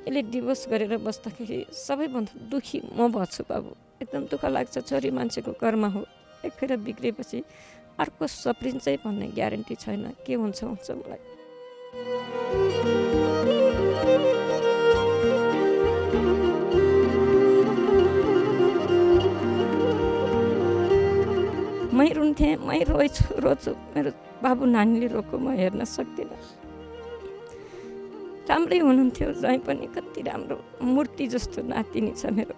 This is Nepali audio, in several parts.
यसले डिभोर्स गरेर बस्दाखेरि सबैभन्दा दुःखी म भछु बाबु। एकदम दुःख लाग्छ, छोरी मान्छेको कर्म हो, एक फेर बिग्रेपछि अर्को सप्रिन्छ भन्ने ग्यारेन्टी छैन। के हुन्छ हुन्छ मलाई। मै रुन्थेँ, मै रोछु। मेरो बाबु नानीले रोको म हेर्न सक्दिनँ। राम्रै हुनुहुन्थ्यो, जहीँ पनि कति राम्रो मूर्ति जस्तो नातिनी छ मेरो।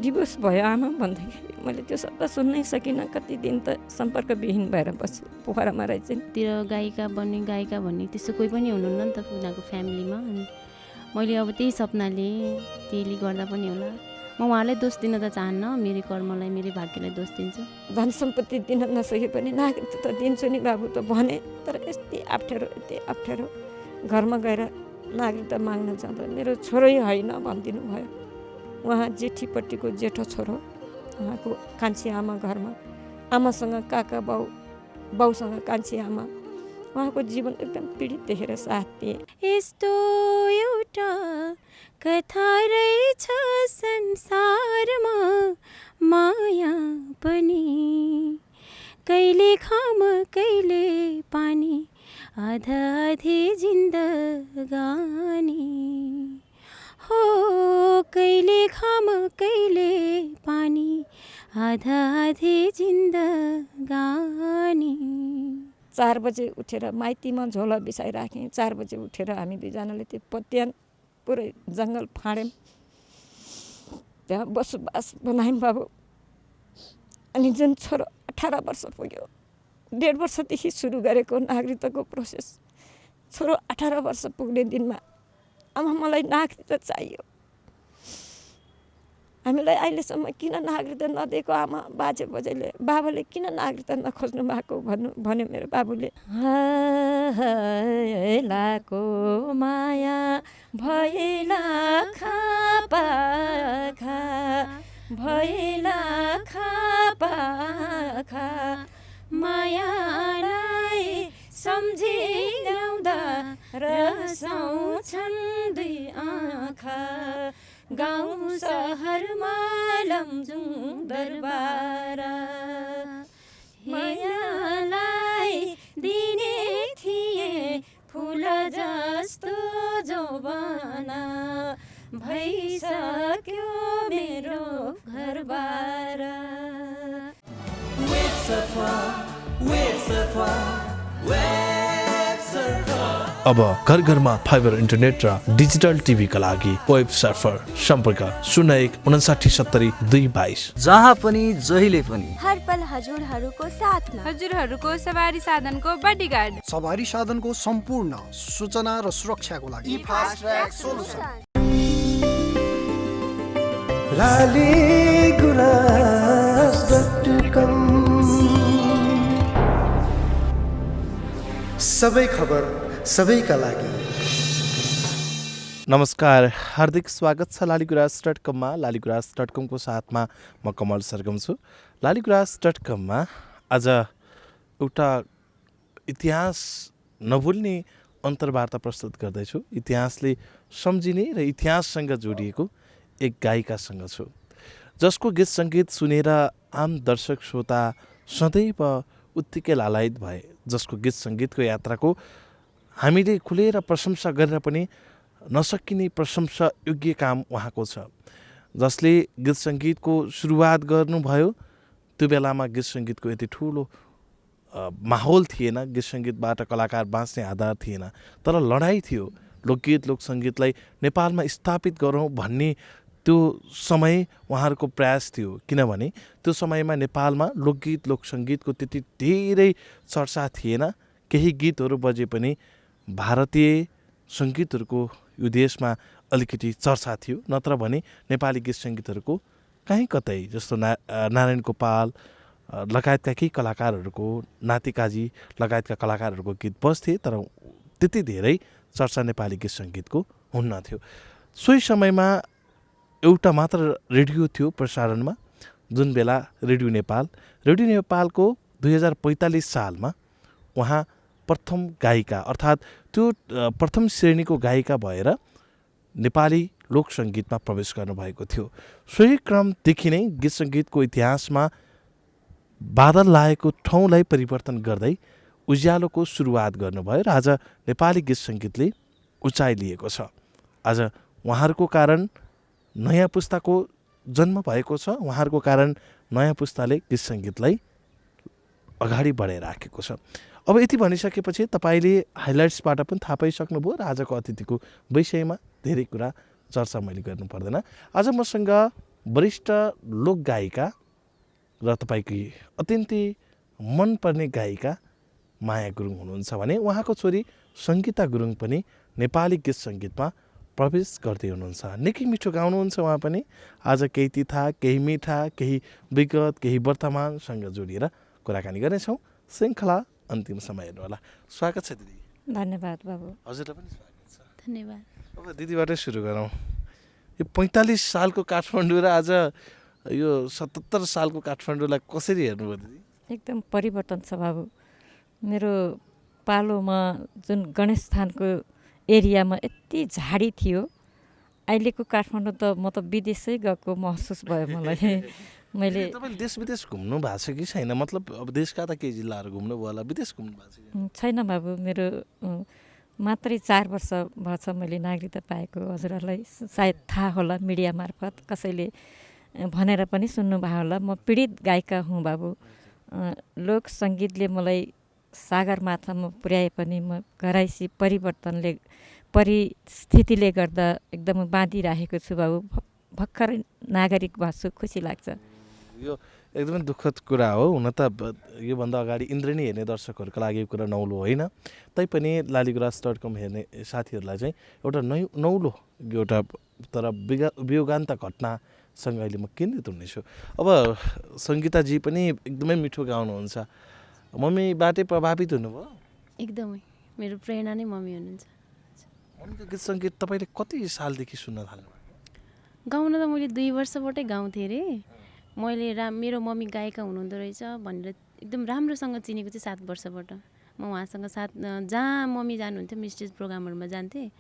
डिभोर्स भयो आमा भन्दाखेरि मैले त्यो शब्द सुन्नै सकिनँ। कति दिन त सम्पर्कविहीन भएर बसेँ पोखरामा रहेछ तिर गायिका भन्ने त्यस्तो कोही पनि हुनुहुन्न नि त उनीहरूको फ्यामिलीमा। अनि मैले अब त्यही सपनाले त्यसले गर्दा पनि होला म उहाँलाई दोष दिन त चाहन्न, मेरो कर्मलाई मेरो भाग्यलाई दोष दिन्छु। धन सम्पत्ति दिन नसके पनि नागरिकता त दिन्छु नि बाबु त भने, तर यति अप्ठ्यारो घरमा गएर नागरिकता माग्न जाँदा मेरो छोरै होइन भनिदिनु भयो। उहाँ जेठीपट्टिको जेठो छोरो, उहाँको कान्छी आमा घरमा, आमासँग काका बाउसँग कान्छी आमा, उहाँको जीवन एकदम पीडित देखेर साथ दिए। यस्तो एउटा कथा रहेछ संसारमा, माया पनि कहिले खाम कहिले पानी, आधा आधी जिन्दगानी हो, कहिले खाम कहिले पानी, आधा आधी जिन्दगानी। 4 बजे उठेर माइतीमा झोला बिसाइराखेँ। 4 बजे उठेर हामी दुईजनाले त्यो पत्यान पुरै जङ्गल फाँड्यौँ, त्यहाँ बसोबास बनायौँ बाबु। अनि जुन छोरो 18 वर्ष पुग्यो, 1.5 वर्षदेखि सुरु गरेको नागरिकताको प्रोसेस, छोरो 18 वर्ष पुग्ने दिनमा आमा मलाई नागरिकता चाहियो। हामीलाई अहिलेसम्म किन नागरिकता नदिएको आमा बाजे बजेले, बाबाले किन नागरिकता नखोज्नु भएको भन्यो मेरो बाबुले। लाको माया भैला खापाखा, भैला खापाखा, मायालाई सम्झिँदा रसाउँछन् दुई आँखा, गाउँ सहरमा लमजुङ दरबार, मायालाई दिने थिए फुल जस्तो जोबाना, भइसक्यो मेरो घरबार। अब घर घरमा फाइबर इन्टरनेट र डिजिटल टिभीका लागि वेब सर्फर। सम्पर्क 01597022। जहाँ पनि जहिले पनि हर पल हजुरहरूको साथमा, हजुरहरूको सवारी साधनको बडीगार्ड, सवारी साधनको सम्पूर्ण सूचना र सुरक्षाको लागि फास्ट ट्र्याक सोलुसन। laligras.com। सबै खबर सबैका लागि। नमस्कार, हार्दिक स्वागत छ लालीगुराँस.com मा। लालीगुराँस.com को साथमा म कमल सरगम छु। लालीगुराँस.com मा आज एउटा इतिहास नभुल्ने अन्तर्वार्ता प्रस्तुत गर्दैछु। इतिहासले सम्झिने र इतिहाससँग जोडिएको एक गायिकासँग छु, जसको गीत सङ्गीत सुनेर आम दर्शक श्रोता सदैव उत्तिकै लालायित भए, जसको गीत सङ्गीतको यात्राको हामीले खुलेर प्रशंसा गरेर पनि नसकिने प्रशंसा योग्य काम उहाँको छ। जसले गीत सङ्गीतको सुरुवात गर्नुभयो त्यो बेलामा गीत सङ्गीतको यति ठुलो माहौल थिएन, गीत सङ्गीतबाट कलाकार बाँच्ने आधार थिएन, तर लडाइँ थियो लोकगीत लोकसङ्गीतलाई नेपालमा स्थापित गरौँ भन्ने। त्यो समय उहाँहरूको प्रयास थियो, किनभने त्यो समयमा नेपालमा लोकगीत लोकसङ्गीतको त्यति धेरै चर्चा थिएन। केही गीतहरू बजे पनि भारतीय सङ्गीतहरूको यो देशमा अलिकति चर्चा थियो, नत्र भने नेपाली गीत सङ्गीतहरूको कहीँ कतै जस्तो नारायण गोपाल लगायतका केही कलाकारहरूको, नातिकाजी लगायतका कलाकारहरूको गीत बज्थे, तर त्यति धेरै चर्चा नेपाली गीत सङ्गीतको हुन्न थियो। सोही समयमा एउटा मात्र रेडियो थियो प्रसारणमा, जुन बेला रेडियो नेपालको 2045 सालमा उहाँ प्रथम गायिका, अर्थात् त्यो प्रथम श्रेणीको गायिका भएर नेपाली लोकसङ्गीतमा प्रवेश गर्नुभएको थियो। सोही क्रमदेखि नै गीत सङ्गीतको इतिहासमा बादल लागेको ठाउँलाई परिवर्तन गर्दै उज्यालोको सुरुवात गर्नुभयो र आज नेपाली गीत सङ्गीतले उचाइ लिएको छ। आज उहाँहरूको कारण नयाँ पुस्ताको जन्म भएको छ, उहाँहरूको कारण नयाँ पुस्ताले गीत सङ्गीतलाई अगाडि बढाइराखेको छ। अब यति भनिसकेपछि तपाईँले हाइलाइट्सबाट पनि थाहा पाइसक्नुभयो र आजको अतिथिको विषयमा धेरै कुरा चर्चा मैले गर्नु पर्दैन। आज मसँग वरिष्ठ लोकगायिका र तपाईँकी अत्यन्तै मनपर्ने गायिका माया गुरुङ हुनुहुन्छ भने उहाँको छोरी सङ्गीता गुरुङ पनि नेपाली गीत सङ्गीतमा प्रवेश गर्दै हुनुहुन्छ। निकै मिठो गाउनुहुन्छ उहाँ पनि। आज केही तिथा, केही मिठा, केही विगत, केही वर्तमानसँग जोडिएर कुराकानी गर्नेछौँ। श्रृङ्खला अन्तिम समय हेर्नुहोला। स्वागत छ दिदी। धन्यवाद बाबु। हजुरलाई पनि स्वागत छ। धन्यवाद। अब दिदीबाटै सुरु गरौँ। यो 45 सालको काठमाडौँ र आज यो 77 सालको काठमाडौँलाई कसरी हेर्नुभयो दिदी? एकदम परिवर्तन छ बाबु। मेरो पालोमा जुन गणेश थानको एरियामा यति झाडी थियो, अहिलेको काठमाडौँ त म त विदेशै गएको महसुस भयो मलाई। मैले तपाईँले देश विदेश घुम्नु भएको छ कि छैन? मतलब अब देशका त केही जिल्लाहरू घुम्नु भयो होला, विदेश घुम्नु भएको छ? छैन बाबु, मेरो मात्रै 4 वर्ष भएछ मैले नागरिकता पाएको। हजुरहरूलाई सायद थाहा होला मिडिया मार्फत, कसैले भनेर पनि सुन्नुभयो होला। म पीडित गायिका हुँ बाबु। लोक सङ्गीतले मलाई सागरमाथामा पुर्याए पनि म घराइसी परिस्थितिले गर्दा एकदम बाँधिराखेको छु बाबु। भर्खरै नागरिक भएको छु, खुसी लाग्छ। यो एकदमै दुःखद कुरा हो। हुन त योभन्दा अगाडि इन्द्रेणी हेर्ने दर्शकहरूको लागि यो कुरा नौलो होइन, तैपनि लालीगुराँस.com हेर्ने साथीहरूलाई चाहिँ एउटा नौलो एउटा तर वियोगान्त घटनासँग अहिले म केन्द्रित हुनेछु। अब सङ्गीताजी पनि एकदमै मिठो गाउनुहुन्छ। मम्मीबाटै प्रभावित हुनुभयो? एकदमै मेरो प्रेरणा नै मम्मी हुनुहुन्छ। मम्मीको गीत सङ्गीत तपाईँले कति सालदेखि सुन्न थाल्नुभयो? गाउन त मैले 2 वर्षबाटै गाउँथेँ अरे। मैले मेरो मम्मी गायिका हुनुहुँदो रहेछ भनेर एकदम राम्रोसँग चिनेको चाहिँ 7 वर्षबाट। म उहाँसँग जहाँ मम्मी जानुहुन्थ्यो म स्टेज प्रोग्रामहरूमा जान्थेँ,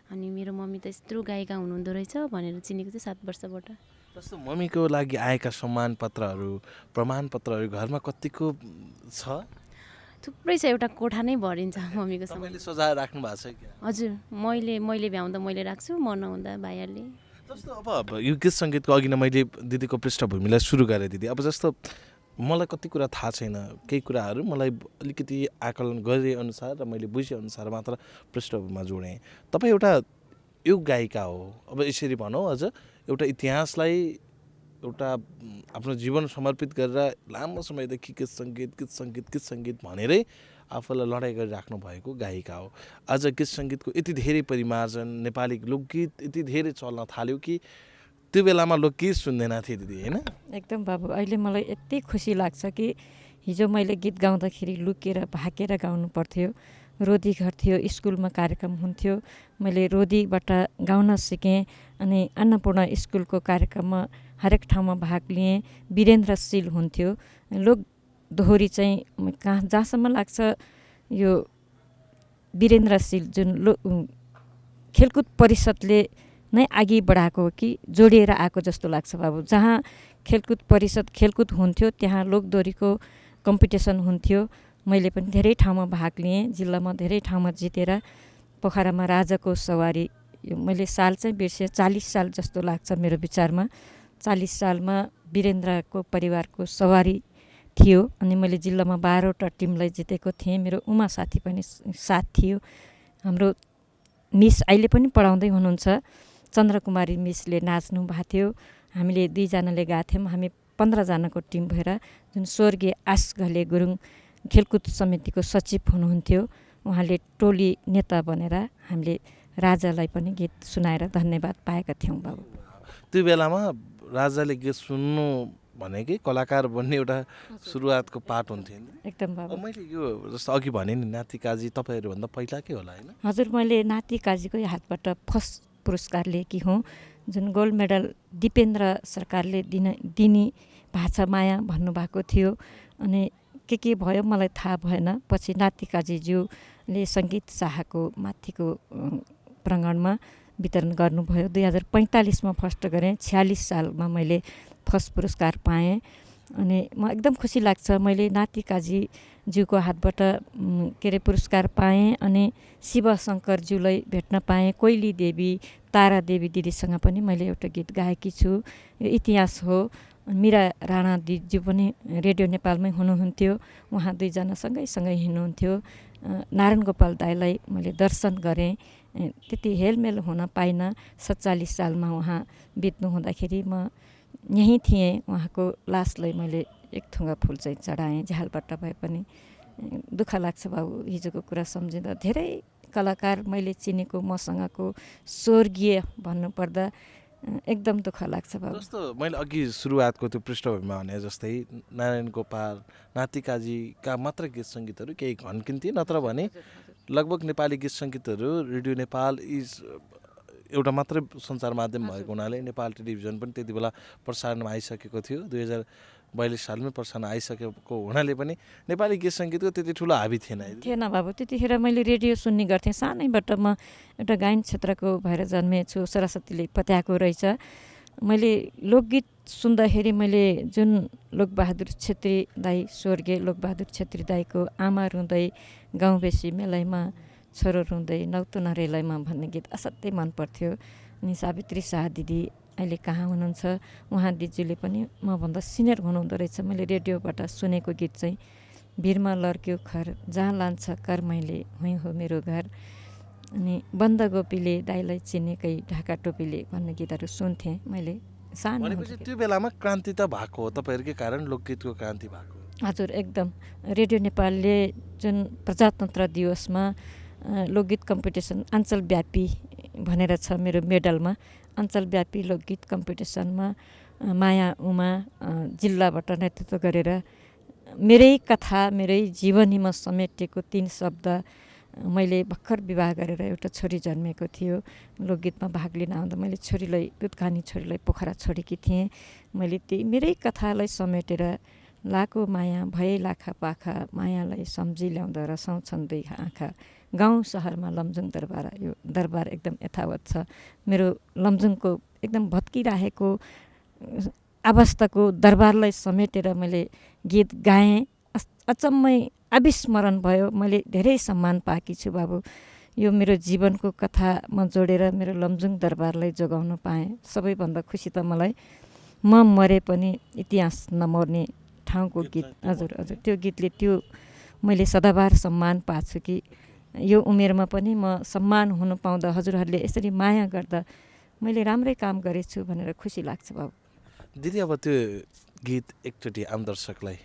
अनि मेरो मम्मी त यत्रो गायिका हुनुहुँदो रहेछ भनेर चिनेको चाहिँ 7 वर्षबाट। जस्तो मम्मीको लागि आएका सम्मान पत्रहरू, प्रमाणपत्रहरू घरमा कतिको छ? थुप्रै छ, एउटा कोठा नै भरिन्छ मम्मीको सम्मान। तपाईँले सजाएर राख्नु भएको छ क्या? हजुर, मैले भ्याउँदा मैले राख्छु, म नहुँदा भाइहरूले। जस्तो अब यो गीत सङ्गीतको अघि नै मैले दिदीको पृष्ठभूमिलाई सुरु गरेँ दिदी। अब जस्तो मलाई कति कुरा थाहा छैन, केही कुराहरू मलाई अलिकति आकलन गरेअनुसार र मैले बुझेअनुसार मात्र पृष्ठभूमिमा जोडेँ। तपाईँ एउटा यो गायिका हो, अब यसरी भनौँ, अझ एउटा इतिहासलाई एउटा आफ्नो जीवन समर्पित गरेर लामो समयदेखि गीत सङ्गीत भनेरै आफूलाई लडाइँ गरिराख्नु भएको गायिका हो। आज गीत सङ्गीतको यति धेरै परिमार्जन, नेपाली लोकगीत यति धेरै चल्न थाल्यो कि त्यो बेलामा लोकगीत सुन्दैन थिए दिदी, होइन? एकदम बाबु, अहिले मलाई यति खुसी लाग्छ कि हिजो मैले गीत गाउँदाखेरि लुकेर भागेर गाउनु पर्थ्यो। रोदी घर थियो, स्कुलमा कार्यक्रम हुन्थ्यो, मैले रोदीबाट गाउन सिकेँ। अनि अन्नपूर्ण स्कुलको कार्यक्रममा हरेक ठाउँमा भाग लिएँ। वीरेन्द्रशील हुन्थ्यो लोक दोहोरी चाहिँ जहाँसम्म लाग्छ यो वीरेन्द्रशील जुन खेलकुद परिषदले नै अघि बढाएको हो कि जोडिएर आएको जस्तो लाग्छ बाबु। जहाँ खेलकुद परिषद खेलकुद हुन्थ्यो त्यहाँ लोकदोहोरीको कम्पिटिसन हुन्थ्यो। मैले पनि धेरै ठाउँमा भाग लिएँ, जिल्लामा धेरै ठाउँमा जितेर पोखरामा राजाको सवारी, यो मैले साल चाहिँ बिर्सेँ, 40 साल जस्तो लाग्छ मेरो विचारमा। 40 सालमा वीरेन्द्रको परिवारको सवारी थियो अनि मैले जिल्लामा 12वटा टिमलाई जितेको थिएँ। मेरो उमा साथी पनि साथ थियो। हाम्रो मिस अहिले पनि पढाउँदै हुनुहुन्छ, चन्द्रकुमारी मिसले नाच्नु भएको थियो। हामीले 2 जनाले गएको थियौँ। हामी 15 जनाको टिम भएर, जुन स्वर्गीय आस घले गुरुङ खेलकुद समितिको सचिव हुनुहुन्थ्यो, उहाँले टोली नेता बनेर हामीले राजालाई पनि गीत सुनाएर धन्यवाद पाएका थियौँ बाबु। त्यो बेलामा राजाले गीत सुन्नु भनेकै कलाकार बन्ने एउटा सुरुवातको पाठ हुन्थ्यो नि? एकदम बाबु। मैले यो जस्तो अघि भने नि नाति काजी तपाईँहरूभन्दा पहिलाकै होला, होइन? हजुर, मैले नाति काजीकै हातबाट फर्स्ट पुरस्कार लिएकी हुँ, जुन गोल्ड मेडल दिपेन्द्र सरकारले दिने भाषा माया भन्नुभएको थियो। अनि के भयो मलाई थाहा भएन। पछि नाति काजीज्यूले सङ्गीत शाखाको माथिको प्राङ्गणमा वितरण गर्नुभयो। 2045 फर्स्ट गरेँ, 46 सालमा मैले फर्स्ट पुरस्कार पाएँ। अनि म एकदम खुसी लाग्छ, मैले नाति काजीज्यूको हातबाट के अरे पुरस्कार पाएँ। अनि शिवशङ्करज्यूलाई भेट्न पाएँ, कोइली देवी, तारा देवी दिदीसँग पनि मैले एउटा गीत गाएकी छु। यो इतिहास हो। मीरा राणा दिदीज्यू पनि रेडियो नेपालमै हुनुहुन्थ्यो, उहाँ दुईजना सँगै हिँड्नुहुन्थ्यो। नारायण गोपाल दाईलाई मैले दर्शन गरेँ, त्यति हेलमेल हुन पाइनँ। 47 सालमा उहाँ बित्नु हुँदाखेरि म यहीँ थिएँ। उहाँको लासलाई मैले एक थुङ्गा फुल चाहिँ चढाएँ, झ्यालबाट भए पनि। दुःख लाग्छ बाबु हिजोको कुरा सम्झिँदा। धेरै कलाकार मैले चिनेको मसँगको स्वर्गीय भन्नुपर्दा एकदम दुःख लाग्छ बाबु। जस्तो मैले अघि सुरुवातको त्यो पृष्ठभूमिमा भने जस्तै नारायण गोपाल, नाति काजीका मात्र गीत सङ्गीतहरू केही घन्किन्थे, नत्र भने लगभग नेपाली गीत सङ्गीतहरू रेडियो नेपाल एउटा मात्रै सञ्चार माध्यम भएको हुनाले नेपाल टेलिभिजन पनि त्यति बेला प्रसारणमा आइसकेको थियो। 2042 सालमै प्रसारण आइसकेको हुनाले पनि नेपाली गीत सङ्गीतको त्यति ठुलो हाबी थिएन बाबु। त्यतिखेर मैले रेडियो सुन्ने गर्थेँ। सानैबाट म एउटा गायन क्षेत्रको भएर जन्मेछु, सरस्वतीले पत्याएको रहेछ। मैले लोकगीत सुन्दाखेरि मैले जुन लोकबहादुर छेत्री दाई, स्वर्गीय लोकबहादुर छेत्री दाईको आमा रुँदै गाउँ बेसी मेलैमा, छोरो रुँदै नौतो नरेलैमा भन्ने गीत असाध्यै मन पर्थ्यो। अनि सावित्री शाह दिदी अहिले कहाँ हुनुहुन्छ, उहाँ दिदीले पनि मभन्दा सिनियर हुनुहुँदो रहेछ। मैले रेडियोबाट सुनेको गीत चाहिँ भिरमा लड्क्यो खर, जहाँ लान्छ कर मैले, हुँ हो मेरो घर। अनि बन्दगोपीले दाईलाई चिनेकै ढाका टोपीले भन्ने गीतहरू सुन्थेँ मैले सानो। भनेपछि त्यो बेलामा क्रान्ति त भएको हो, तपाईँहरूकै कारण लोकगीतको क्रान्ति भएको। हजुर, एकदम। रेडियो नेपालले जुन प्रजातन्त्र दिवसमा लोकगीत कम्पिटिसन अञ्चलव्यापी भनेर छ मेरो मेडलमा, अञ्चलव्यापी लोकगीत कम्पिटिसनमा माया उमा जिल्लाबाट नेतृत्व गरेर मेरै कथा, मेरै जीवनीमा समेटेको 3 शब्द मैले भर्खर विवाह गरेर एउटा छोरी जन्मेको थियो। लोकगीतमा भाग लिन आउँदा मैले दुधखानी छोरीलाई पोखरा छोडेकी थिएँ। मैले त्यही मेरै कथालाई समेटेर लाको माया भए लाखा पाखा, मायालाई सम्झी ल्याउँदा रसाउँछन् दुई आँखा, गाउँ सहरमा लमजुङ दरबार। यो दरबार एकदम यथावत छ। मेरो लमजुङको एकदम भत्किरहेको अवस्थाको दरबारलाई समेटेर मैले गीत गाएँ। अचम्मै अविस्मरण भयो। मैले धेरै सम्मान पाएकी छु बाबु। यो मेरो जीवनको कथामा जोडेर मेरो लमजुङ दरबारलाई जोगाउन पाएँ। सबैभन्दा खुसी त मलाई म मरे पनि इतिहास नमर्ने ठाउँको गीत। हजुर, त्यो गीतले त्यो मैले सदाबार सम्मान पाएको छु कि यो उमेरमा पनि म सम्मान हुनु पाउँदा, हजुरहरूले यसरी माया गर्दा मैले राम्रै काम गरेछु भनेर खुसी लाग्छ बाबु। दिदी, अब त्यो गीत एकचोटि आम दर्शकलाई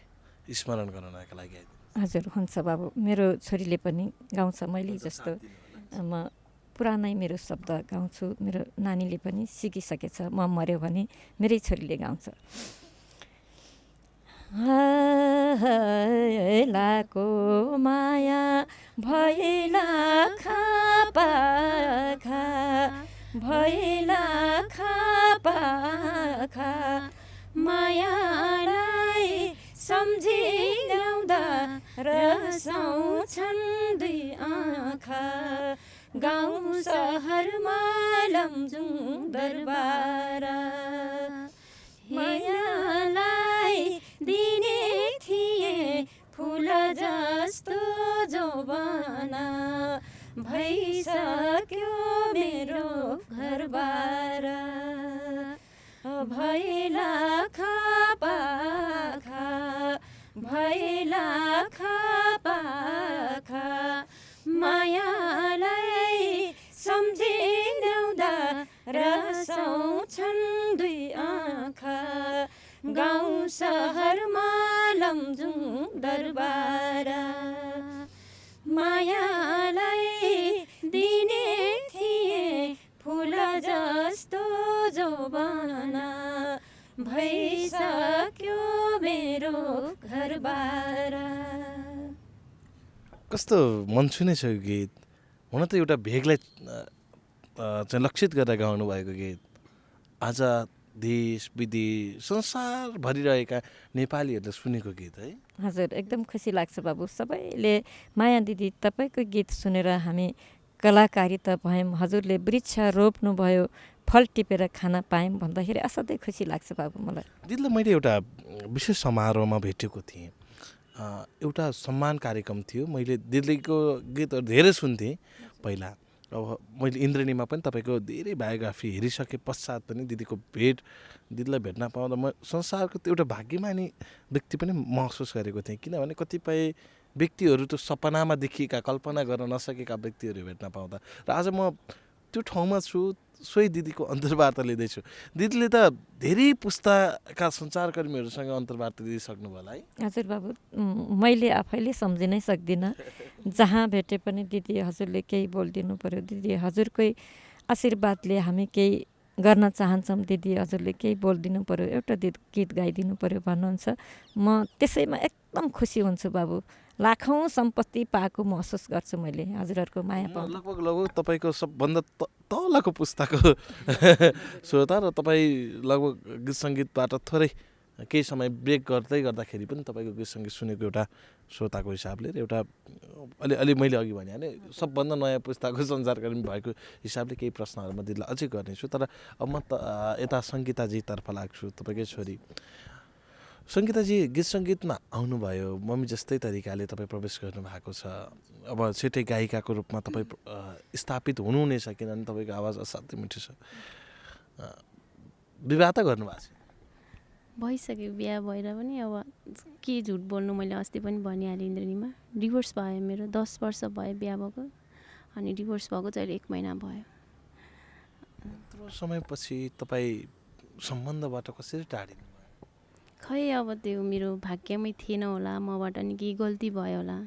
स्मरण गराउनका लागि। हजुर, हुन्छ बाबु। मेरो छोरीले पनि गाउँछ, मैले जस्तो म पुरानै मेरो शब्द गाउँछु। मेरो नानीले पनि सिकिसकेछ। म मऱ्यो भने मेरै छोरीले गाउँछ। लाको माया भैला खापाखा, भैला खापाखा, मायालाई सम्झी ल्याउँदा रसाउँछन् दुई आँखा, गाउँ सहरमा लमजुङ दरबार। मायालाई दिने थिए फुल जस्तो जोबाना, भइसक्यो मेरो घरबार। भैला खापाखा, भैला खापाखा, मायालाई सम्झी ल्याउँदा रसाउँछन् दुई आँखा, गाउँ सहरमा लमजुङ दरबार। मायालाई दिने थिए फुल जस्तो जोबाना, भइसक्यो मेरो घरबार। कस्तो मन छुने छ यो गीत। हुन त एउटा भेगलाई चाहिँ लक्षित गरेर गाउनु भएको गीत आज देश विदेश संसारभरि रहेका नेपालीहरूले सुनेको गीत है। हजुर, एकदम खुसी लाग्छ बाबु। सबैले माया दिदी तपाईँको गीत सुनेर हामी कलाकारिता भयौँ, हजुरले वृक्ष रोप्नुभयो, फल टिपेर खान पायौँ भन्दाखेरि असाध्यै खुसी लाग्छ बाबु मलाई। दिदीलाई मैले एउटा विशेष समारोहमा भेटेको थिएँ। एउटा सम्मान कार्यक्रम थियो। मैले दिदीको गीतहरू धेरै सुन्थेँ पहिला। अब मैले इन्द्रणीमा पनि तपाईँको धेरै बायोग्राफी हेरिसके पश्चात पनि दिदीको भेट, दिदीलाई भेट्न पाउँदा म संसारको त्यो एउटा भाग्यमानी व्यक्ति पनि महसुस गरेको थिएँ। किनभने कतिपय व्यक्तिहरू त्यो सपनामा देखिएका, कल्पना गर्न नसकेका व्यक्तिहरू भेट्न पाउँदा। र आज म त्यो ठाउँमा छु, सोही दिदीको अन्तर्वार्ता लिँदैछु। दिदीले त धेरै पुस्ताका सञ्चारकर्मीहरूसँग अन्तर्वार्ता दिइसक्नु होला है? हजुर बाबु, मैले आफैले सम्झिनै सक्दिनँ। जहाँ भेटे पनि दिदी हजुरले केही बोलिदिनु पऱ्यो, दिदी हजुरकै आशीर्वादले हामी केही गर्न चाहन्छौँ, दिदी हजुरले केही बोलिदिनु पऱ्यो, एउटा गीत गाइदिनु पऱ्यो भन्नुहुन्छ। म त्यसैमा एकदम खुसी हुन्छु बाबु। लाखौँ सम्पत्ति पाएको महसुस गर्छु मैले हजुरहरूको माया पाउँ। लगभग तपाईँको सबभन्दा तलको पुस्ताको श्रोता, र तपाईँ लगभग गीत सङ्गीतबाट थोरै केही समय ब्रेक गर्दाखेरि पनि तपाईँको गीत सङ्गीत सुनेको एउटा श्रोताको हिसाबले, र एउटा अलि मैले अघि भनिहालेँ सबभन्दा नयाँ पुस्ताको सञ्चारकर्मी भएको हिसाबले केही प्रश्नहरू म दिदीलाई अझै गर्नेछु। तर अब म यता सङ्गीताजीतर्फ लाग्छु, तपाईँकै छोरी सङ्गीताजी। गीत सङ्गीतमा आउनुभयो, मम्मी जस्तै तरिकाले तपाईँ प्रवेश गर्नुभएको छ। अब छिट्टै गायिकाको रूपमा तपाईँ स्थापित हुनुहुनेछ, किनभने तपाईँको आवाज असाध्यै मिठो छ। विवाह त गर्नुभएको छ? भइसक्यो बिहा भएर पनि। अब के झुट बोल्नु, मैले अस्ति पनि भनिहालेँ इन्द्रणीमा, डिभोर्स भयो मेरो। 10 वर्ष भयो बिहा भएको, अनि डिभोर्स भएको चाहिँ अहिले 1 महिना भयो। यत्रो समयपछि तपाईँ सम्बन्धबाट कसरी टाढिनु? खै अब त्यो मेरो भाग्यमै थिएन होला, मबाट नि केही गल्ती भयो होला,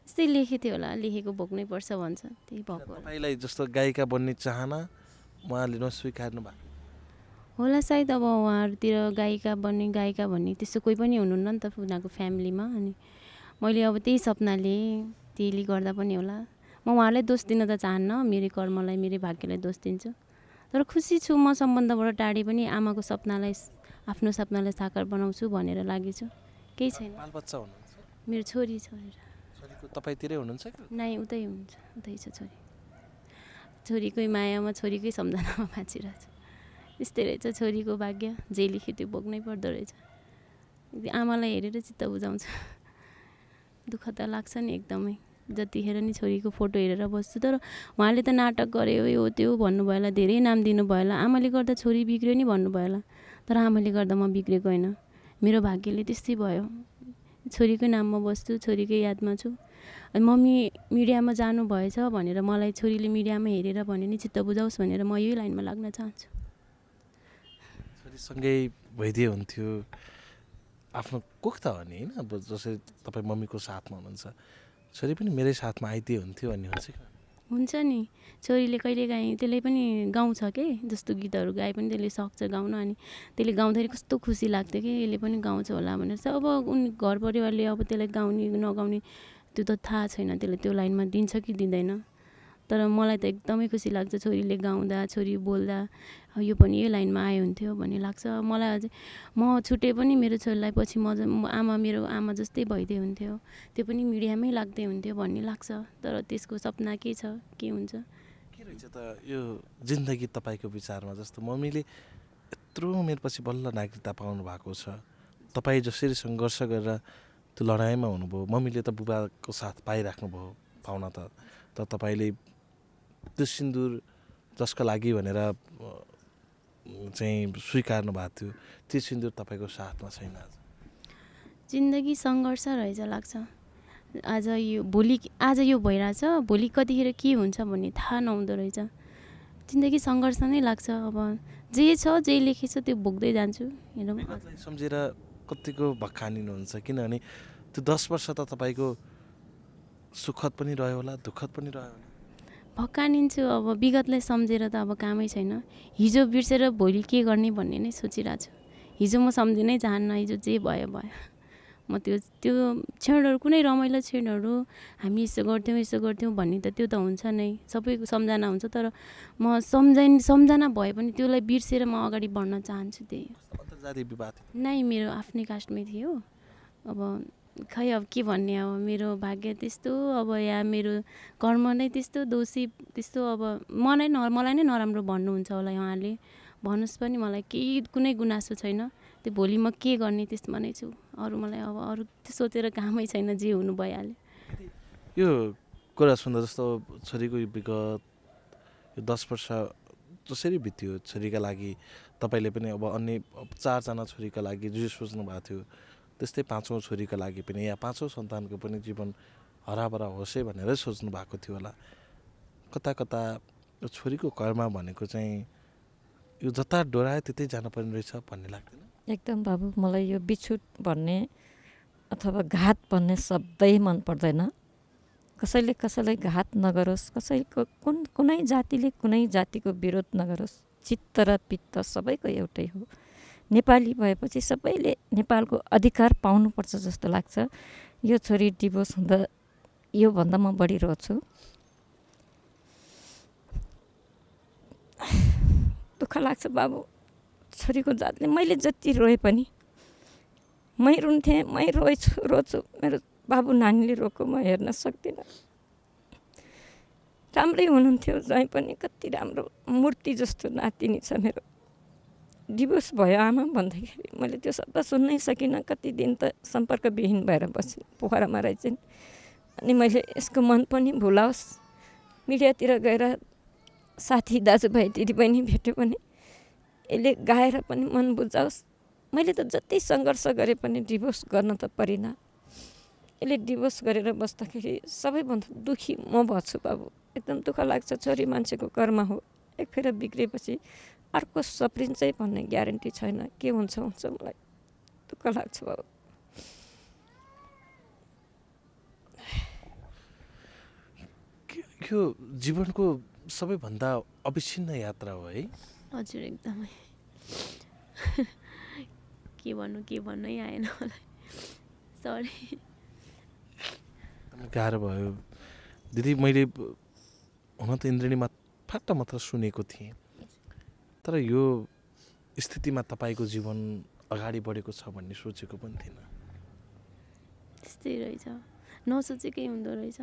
यस्तै लेखेको थियो होला, लेखेको भोग्नै पर्छ भन्छ, त्यही भएको तपाईँलाई जस्तो गायिका बन्ने चाहना उहाँले नस्वीकार्नु भएको होला सायद। अब उहाँहरूतिर गायिका भन्ने त्यस्तो कोही पनि हुनुहुन्न नि त उनीहरूको फ्यामिलीमा। अनि मैले अब त्यही सपनाले, त्यसले गर्दा पनि होला। म उहाँलाई दोष दिन त चाहन्न, मेरो कर्मलाई, मेरो भाग्यलाई दोष दिन्छु। तर खुसी छु म सम्बन्धबाट टाढे पनि आमाको सपनालाई, आफ्नो सपनालाई साकार बनाउँछु भनेर लागेछु। केही छैन। बालबच्चा हुनुहुन्छ? मेरो छोरी छ। छोरीको तपाईँतिरै हुनुहुन्छ कि? नाइ उतै हुन्छ, उतै छ छोरी। छोरीकै मायामा, छोरीकै सम्झनामा बाँचिरहेको छु। यस्तै रहेछ छोरीको भाग्य, जे लेख्यो त्यो भोग्नै पर्दो रहेछ। आमालाई हेरेर चित्त बुझाउँछ। दुःख त लाग्छ नि एकदमै, जतिखेर नि छोरीको फोटो हेरेर बस्छु। तर उहाँले त नाटक गऱ्यो, यो त्यो भन्नुभयो होला, धेरै नाम दिनुभयो होला, आमाले गर्दा छोरी बिग्रियो नि भन्नुभयो होला। तर आमाले गर्दा म बिग्रेको होइन, मेरो भाग्यले त्यस्तै भयो। छोरीकै नाममा बस्छु, छोरीकै यादमा छु। अनि मम्मी मिडियामा जानुभएछ भनेर मलाई छोरीले मिडियामा हेरेर भन्यो नि चित्त बुझाओस् भनेर म यही लाइनमा लाग्न चाहन्छु। छोरीसँगै भइदिए हुन्थ्यो, आफ्नो कुख त हो नि होइन। अब जसरी तपाईँ मम्मीको साथमा हुनुहुन्छ, छोरी पनि मेरै साथमा आइदिए हुन्थ्यो भन्ने हुन्छ कि? हुन्छ नि, छोरीले कहिलेकाहीँ त्यसले पनि गाउँछ के, जस्तो गीतहरू गाए पनि त्यसले सक्छ गाउन। अनि त्यसले गाउँदाखेरि कस्तो खुसी लाग्थ्यो कि यसले पनि गाउँछ होला भनेर चाहिँ। अब उनी घर परिवारले अब त्यसलाई गाउने नगाउने त्यो त थाहा छैन, त्यसले त्यो लाइनमा दिन्छ कि दिँदैन। तर मलाई त एकदमै खुसी लाग्छ छोरीले गाउँदा, छोरी बोल्दा, यो पनि यो लाइनमा आयो हुन्थ्यो भन्ने लाग्छ मलाई। अझै म छुटे पनि मेरो छोरीलाई पछि मेरो आमा जस्तै भइदिए हुन्थ्यो, त्यो पनि मिडियामै लाग्दै हुन्थ्यो भन्ने लाग्छ। तर त्यसको सपना के छ, के हुन्छ? के रहेछ त यो जिन्दगी तपाईँको विचारमा? जस्तो मम्मीले यत्रो उमेरपछि बल्ल नागरिकता पाउनु भएको छ, तपाईँ जसरी सङ्घर्ष गरेर त्यो लडाइँमा हुनुभयो, मम्मीले त बुबाको साथ पाइराख्नुभयो पाउन त, तर तपाईँले त्यो सिन्दुर जसको लागि भनेर चाहिँ स्वीकार्नु भएको थियो, त्यो सिन्दुर तपाईँको साथमा छैन। जिन्दगी सङ्घर्ष रहेछ लाग्छ। आज यो भइरहेछ, भोलि कतिखेर के हुन्छ भन्ने थाहा नहुँदो रहेछ। जिन्दगी सङ्घर्ष नै लाग्छ। अब जे छ, जे लेखेछ त्यो भोग्दै जान्छु। हेरौँ सम्झेर कतिको भक्कानिनुहुन्छ, किनभने त्यो 10 वर्ष त तपाईँको सुखद पनि रह्यो होला, दुःखद पनि रह्यो होला। भक्कानिन्छु। अब विगतलाई सम्झेर त अब कामै छैन। हिजो बिर्सेर भोलि के गर्ने भन्ने नै सोचिरहेको छु। हिजो म सम्झिनै चाहन्न, हिजो जे भयो भयो। म त्यो क्षणहरू, कुनै रमाइलो क्षणहरू हामी यसो गर्थ्यौँ भन्ने त त्यो त हुन्छ नै, सबैको सम्झना हुन्छ। तर म सम्झना भए पनि त्यसलाई बिर्सेर म अगाडि बढ्न चाहन्छु। त्यही अन्तर्जातीय विवाह नै मेरो आफ्नै कास्टमै थियो। अब खै अब के भन्ने अब मेरो भाग्य त्यस्तो अब या मेरो कर्म नै त्यस्तो दोषी त्यस्तो अब मलाई नै नराम्रो भन्नुहुन्छ होला उहाँले भन्नुहोस् पनि मलाई केही कुनै गुनासो छैन त्यो भोलि म के गर्ने त्यसमा नै छु अरू मलाई अब अरू त्यो सोचेर कामै छैन जे हुनु भइहाल्यो यो कुरा सुन्दा जस्तो छोरीको विगत यो 10 वर्ष जसरी बित्यो छोरीका लागि तपाईँले पनि अब अन्य 4जना छोरीका लागि जे सोच्नु भएको थियो त्यस्तै 5औँ छोरीका लागि पनि या 5औँ सन्तानको पनि जीवन हराभरा होस् है भनेरै सोच्नु भएको थियो होला कता कता यो छोरीको कर्म भनेको चाहिँ यो जता डोरायो त्यतै जानुपर्ने रहेछ भन्ने लाग्दैन एकदम बाबु मलाई यो बिछुट भन्ने अथवा घात भन्ने शब्दै मन पर्दैन कसैले कसैलाई घात नगरोस् कसैको कुनै जातिले कुनै जातिको विरोध नगरोस् चित्त र पित्त सबैको एउटै हो नेपाली भएपछि सबैले नेपालको अधिकार पाउनुपर्छ जस्तो लाग्छ यो छोरी डिभोर्स हुँदा योभन्दा म बढी रोछु दुःख लाग्छ बाबु छोरीको जातले मैले जति रोए पनि मै रुन्थेँ मै रोछु मेरो बाबु नानीले रोएको म हेर्न सक्दिनँ राम्रै हुनुहुन्थ्यो जहीँ पनि कति राम्रो मूर्ति जस्तो नातिनी छ मेरो डिभोर्स भयो आमा भन्दाखेरि मैले त्यो शब्द सुन्नै सकिनँ कति दिन त सम्पर्कविहीन भएर बसेँ पोखरामा रहेछन् अनि मैले यसको मन पनि भुलाओस् मिडियातिर गएर साथी दाजुभाइ दिदीबहिनी भेट्यो भने यसले गाएर पनि मन बुझाओस् मैले त जति सङ्घर्ष गरेँ पनि डिभोर्स गर्न त परिनँ यसले डिभोर्स गरेर बस्दाखेरि सबैभन्दा दुःखी म भछु बाबु एकदम दुःख लाग्छ छोरी मान्छेको कर्म हो एक फेर बिग्रेपछि अर्को सप्रिन्छ भन्ने ग्यारेन्टी छैन के हुन्छ मलाई दुःख लाग्छ बाबु यो जीवनको सबैभन्दा अविच्छिन्न यात्रा हो है हजुर एकदमै के भन्नै आएन मलाई सरी एकदम गाह्रो भयो दिदी मैले हुन त इन्द्रेणीमा फाट्ट मात्र सुनेको थिएँ तर यो स्थितिमा तपाईँको जीवन अगाडि बढेको छ भन्ने सोचेको पनि थिएन त्यस्तै रहेछ नसोचेकै हुँदो रहेछ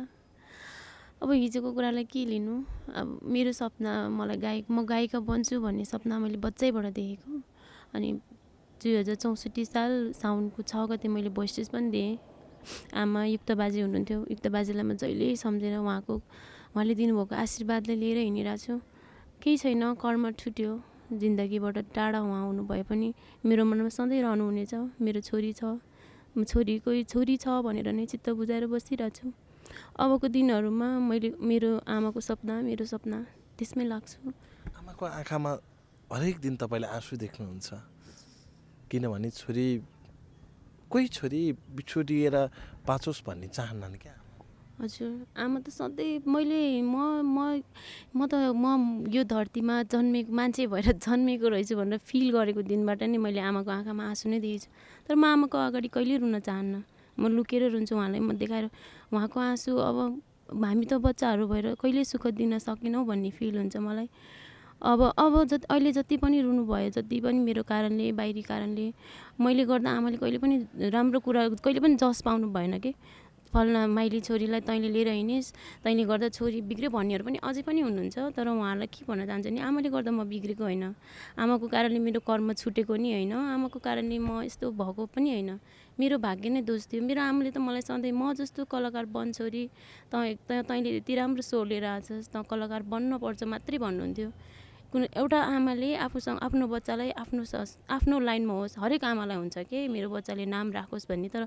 अब हिजोको कुरालाई के लिनु अब मेरो सपना मलाई म गायिका बन्छु भन्ने सपना मैले बच्चैबाट देखेको अनि 2064 साल साउनको 6 गते मैले भोइस टेस्ट पनि दिएँ आमा युक्त बाजे हुनुहुन्थ्यो युक्त बाजेलाई म जहिले सम्झेर उहाँले दिनुभएको आशीर्वादले लिएर हिँडिरहेको छु केही छैन कर्म छुट्यो जिन्दगीबाट टाढा उहाँ हुनु भए पनि मेरो मनमा सधैँ रहनुहुनेछ मेरो छोरी छ छोरी छ भनेर नै चित्त बुझाएर बसिरहेको छु अबको दिनहरूमा मैले मेरो आमाको सपना मेरो सपना त्यसमै लाग्छु आमाको आँखामा हरेक दिन तपाईँले आँसु देख्नुहुन्छ किनभने कोही छोरी बिछोडिएर बाँचोस् भन्ने चाहन्नन् क्या हजुर आमा त सधैँ म यो धरतीमा जन्मेको मान्छे भएर जन्मेको रहेछु भनेर फिल गरेको दिनबाट नै मैले आमाको आँखामा आँसु नै देखेछु तर म आमाको अगाडि कहिले रुन चाहन्न म लुकेर रुन्छु उहाँलाई म देखाएर उहाँको आँसु अब हामी त बच्चाहरू भएर कहिले सुख दिन सकेनौँ भन्ने फिल हुन्छ मलाई अब अहिले जति पनि रुनु भयो जति पनि मेरो कारणले बाहिरी कारणले मैले गर्दा आमाले कहिले पनि राम्रो कुरा कहिले पनि जस पाउनु भएन कि फल्ना माइली छोरीलाई तैँले लिएर हिँडिस् तैँले गर्दा छोरी बिग्रियो भन्नेहरू पनि अझै पनि हुनुहुन्छ तर उहाँहरूलाई के भन्न चाहन्छ नि आमाले गर्दा म बिग्रेको होइन आमाको कारणले मेरो कर्म छुटेको नि होइन आमाको कारणले म यस्तो भएको पनि होइन मेरो भाग्य नै दोष थियो मेरो आमाले त मलाई सधैँ म जस्तो कलाकार बन छोरी तैँले यति राम्रो सो लिएर आछस् त कलाकार बन्नुपर्छ मात्रै भन्नुहुन्थ्यो एउटा आमाले आफूसँग आफ्नो बच्चालाई आफ्नो लाइनमा होस् हरेक आमालाई हुन्छ कि मेरो बच्चाले नाम राखोस् भन्ने तर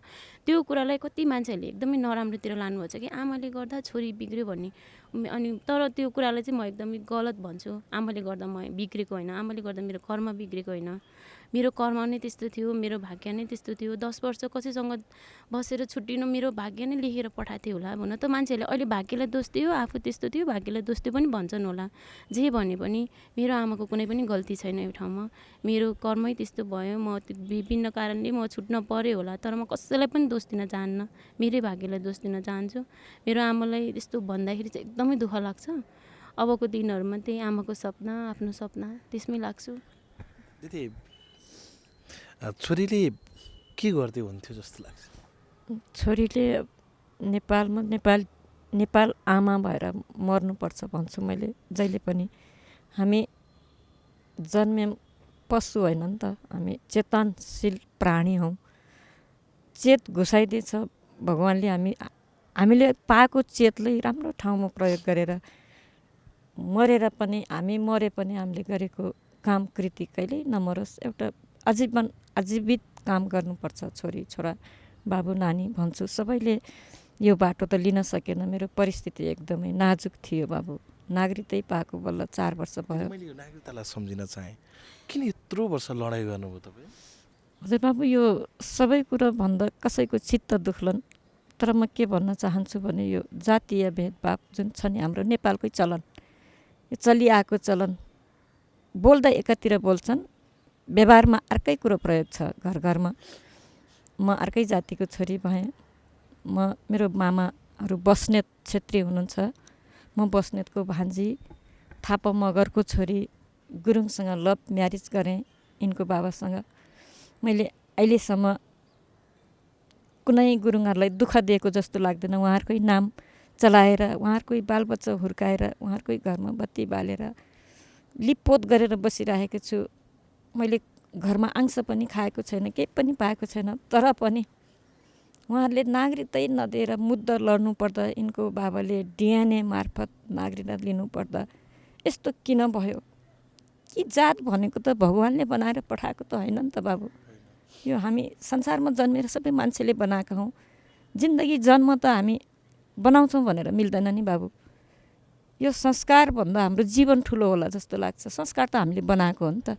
त्यो कुरालाई कति मान्छेहरूले एकदमै नराम्रोतिर लानुभएको छ कि आमाले गर्दा छोरी बिग्रियो भन्ने अनि तर त्यो कुरालाई चाहिँ म एकदमै गलत भन्छु आमाले गर्दा म बिग्रेको होइन आमाले गर्दा मेरो कर्म बिग्रेको होइन मेरो कर्म नै त्यस्तो थियो मेरो भाग्य नै त्यस्तो थियो 10 वर्ष कसैसँग बसेर छुट्टिनु मेरो भाग्य नै लेखेर पठाएको थियो होला भन त मान्छेहरूले अहिले भाग्यलाई दोष दियो आफू त्यस्तो थियो भाग्यलाई दोष दियो पनि भन्छन् होला जे भने पनि मेरो आमाको कुनै पनि गल्ती छैन यो ठाउँमा मेरो कर्मै त्यस्तो भयो म विभिन्न कारणले म छुट्न पर्यो होला तर म कसैलाई पनि दोष दिन चाहन्न मेरै भाग्यलाई दोष दिन चाहन्छु मेरो आमालाई त्यस्तो भन्दाखेरि चाहिँ एकदमै दुःख लाग्छ अबको दिनहरूमा त्यही आमाको सपना आफ्नो सपना त्यसमै लाग्छु दिदी छोरीले के गर्दै हुन्थ्यो जस्तो लाग्छ छोरीले नेपाल आमा भएर मर्नुपर्छ भन्छु मैले जहिले पनि। हामी जन्म्यौँ पशु होइन नि त, हामी चेतनशील प्राणी हौँ। चेत घुसाइदिएछ भगवान्ले, हामीले पाएको चेतलाई राम्रो ठाउँमा प्रयोग गरेर मरेर पनि हामी मरे पनि हामीले गरेको काम कृति कहिल्यै नमरोस्। एउटा आजीवित काम गर्नुपर्छ छोरी छोरा बाबु नानी भन्छु। सबैले यो बाटो त लिन सकेन। मेरो परिस्थिति एकदमै नाजुक थियो बाबु। नागरिकतै पाएको बल्ल 4 वर्ष भयो। मैले यो नागरिकतालाई सम्झिन चाहेँ, किन यत्रो वर्ष लडाइँ गर्नुभयो तपाईँ? हजुर बाबु, यो सबै कुरो भन्दा कसैको चित्त दुख्लन। तर म के भन्न चाहन्छु भने यो जातीय भेदभाव जुन छ नि हाम्रो नेपालकै चलन, यो चलिआएको चलन। बोल्दा एकातिर बोल्छन्, व्यवहारमा अर्कै कुरो प्रयोग छ घर घरमा। म अर्कै जातिको छोरी भएँ। मेरो मामाहरू बस्नेत छेत्री हुनुहुन्छ। म बस्नेतको भान्जी, थापा मगरको छोरी, गुरुङसँग लभ म्यारिज गरेँ यिनको बाबासँग। मैले अहिलेसम्म कुनै गुरुङहरूलाई दुःख दिएको जस्तो लाग्दैन। उहाँहरूकै नाम चलाएर, उहाँहरूकै बालबच्चा हुर्काएर, उहाँहरूकै घरमा बत्ती बालेर लिपपोत गरेर बसिरहेको छु। मैले घरमा अंश पनि खाएको छैन, केही पनि पाएको छैन। तर पनि उहाँहरूले नागरिकतै नदिएर मुद्दा लड्नु पर्दा, यिनको बाबाले डिएनए मार्फत नागरिकता लिनुपर्दा यस्तो किन भयो? कि जात भनेको त भगवान्ले बनाएर पठाएको त होइन नि त बाबु। यो हामी संसारमा जन्मेर सबै मान्छेले बनाएका हौँ। जिन्दगी जन्म त हामी बनाउँछौँ भनेर मिल्दैन नि बाबु। यो संस्कारभन्दा हाम्रो जीवन ठुलो होला जस्तो लाग्छ। संस्कार त हामीले बनाएको हो नि त।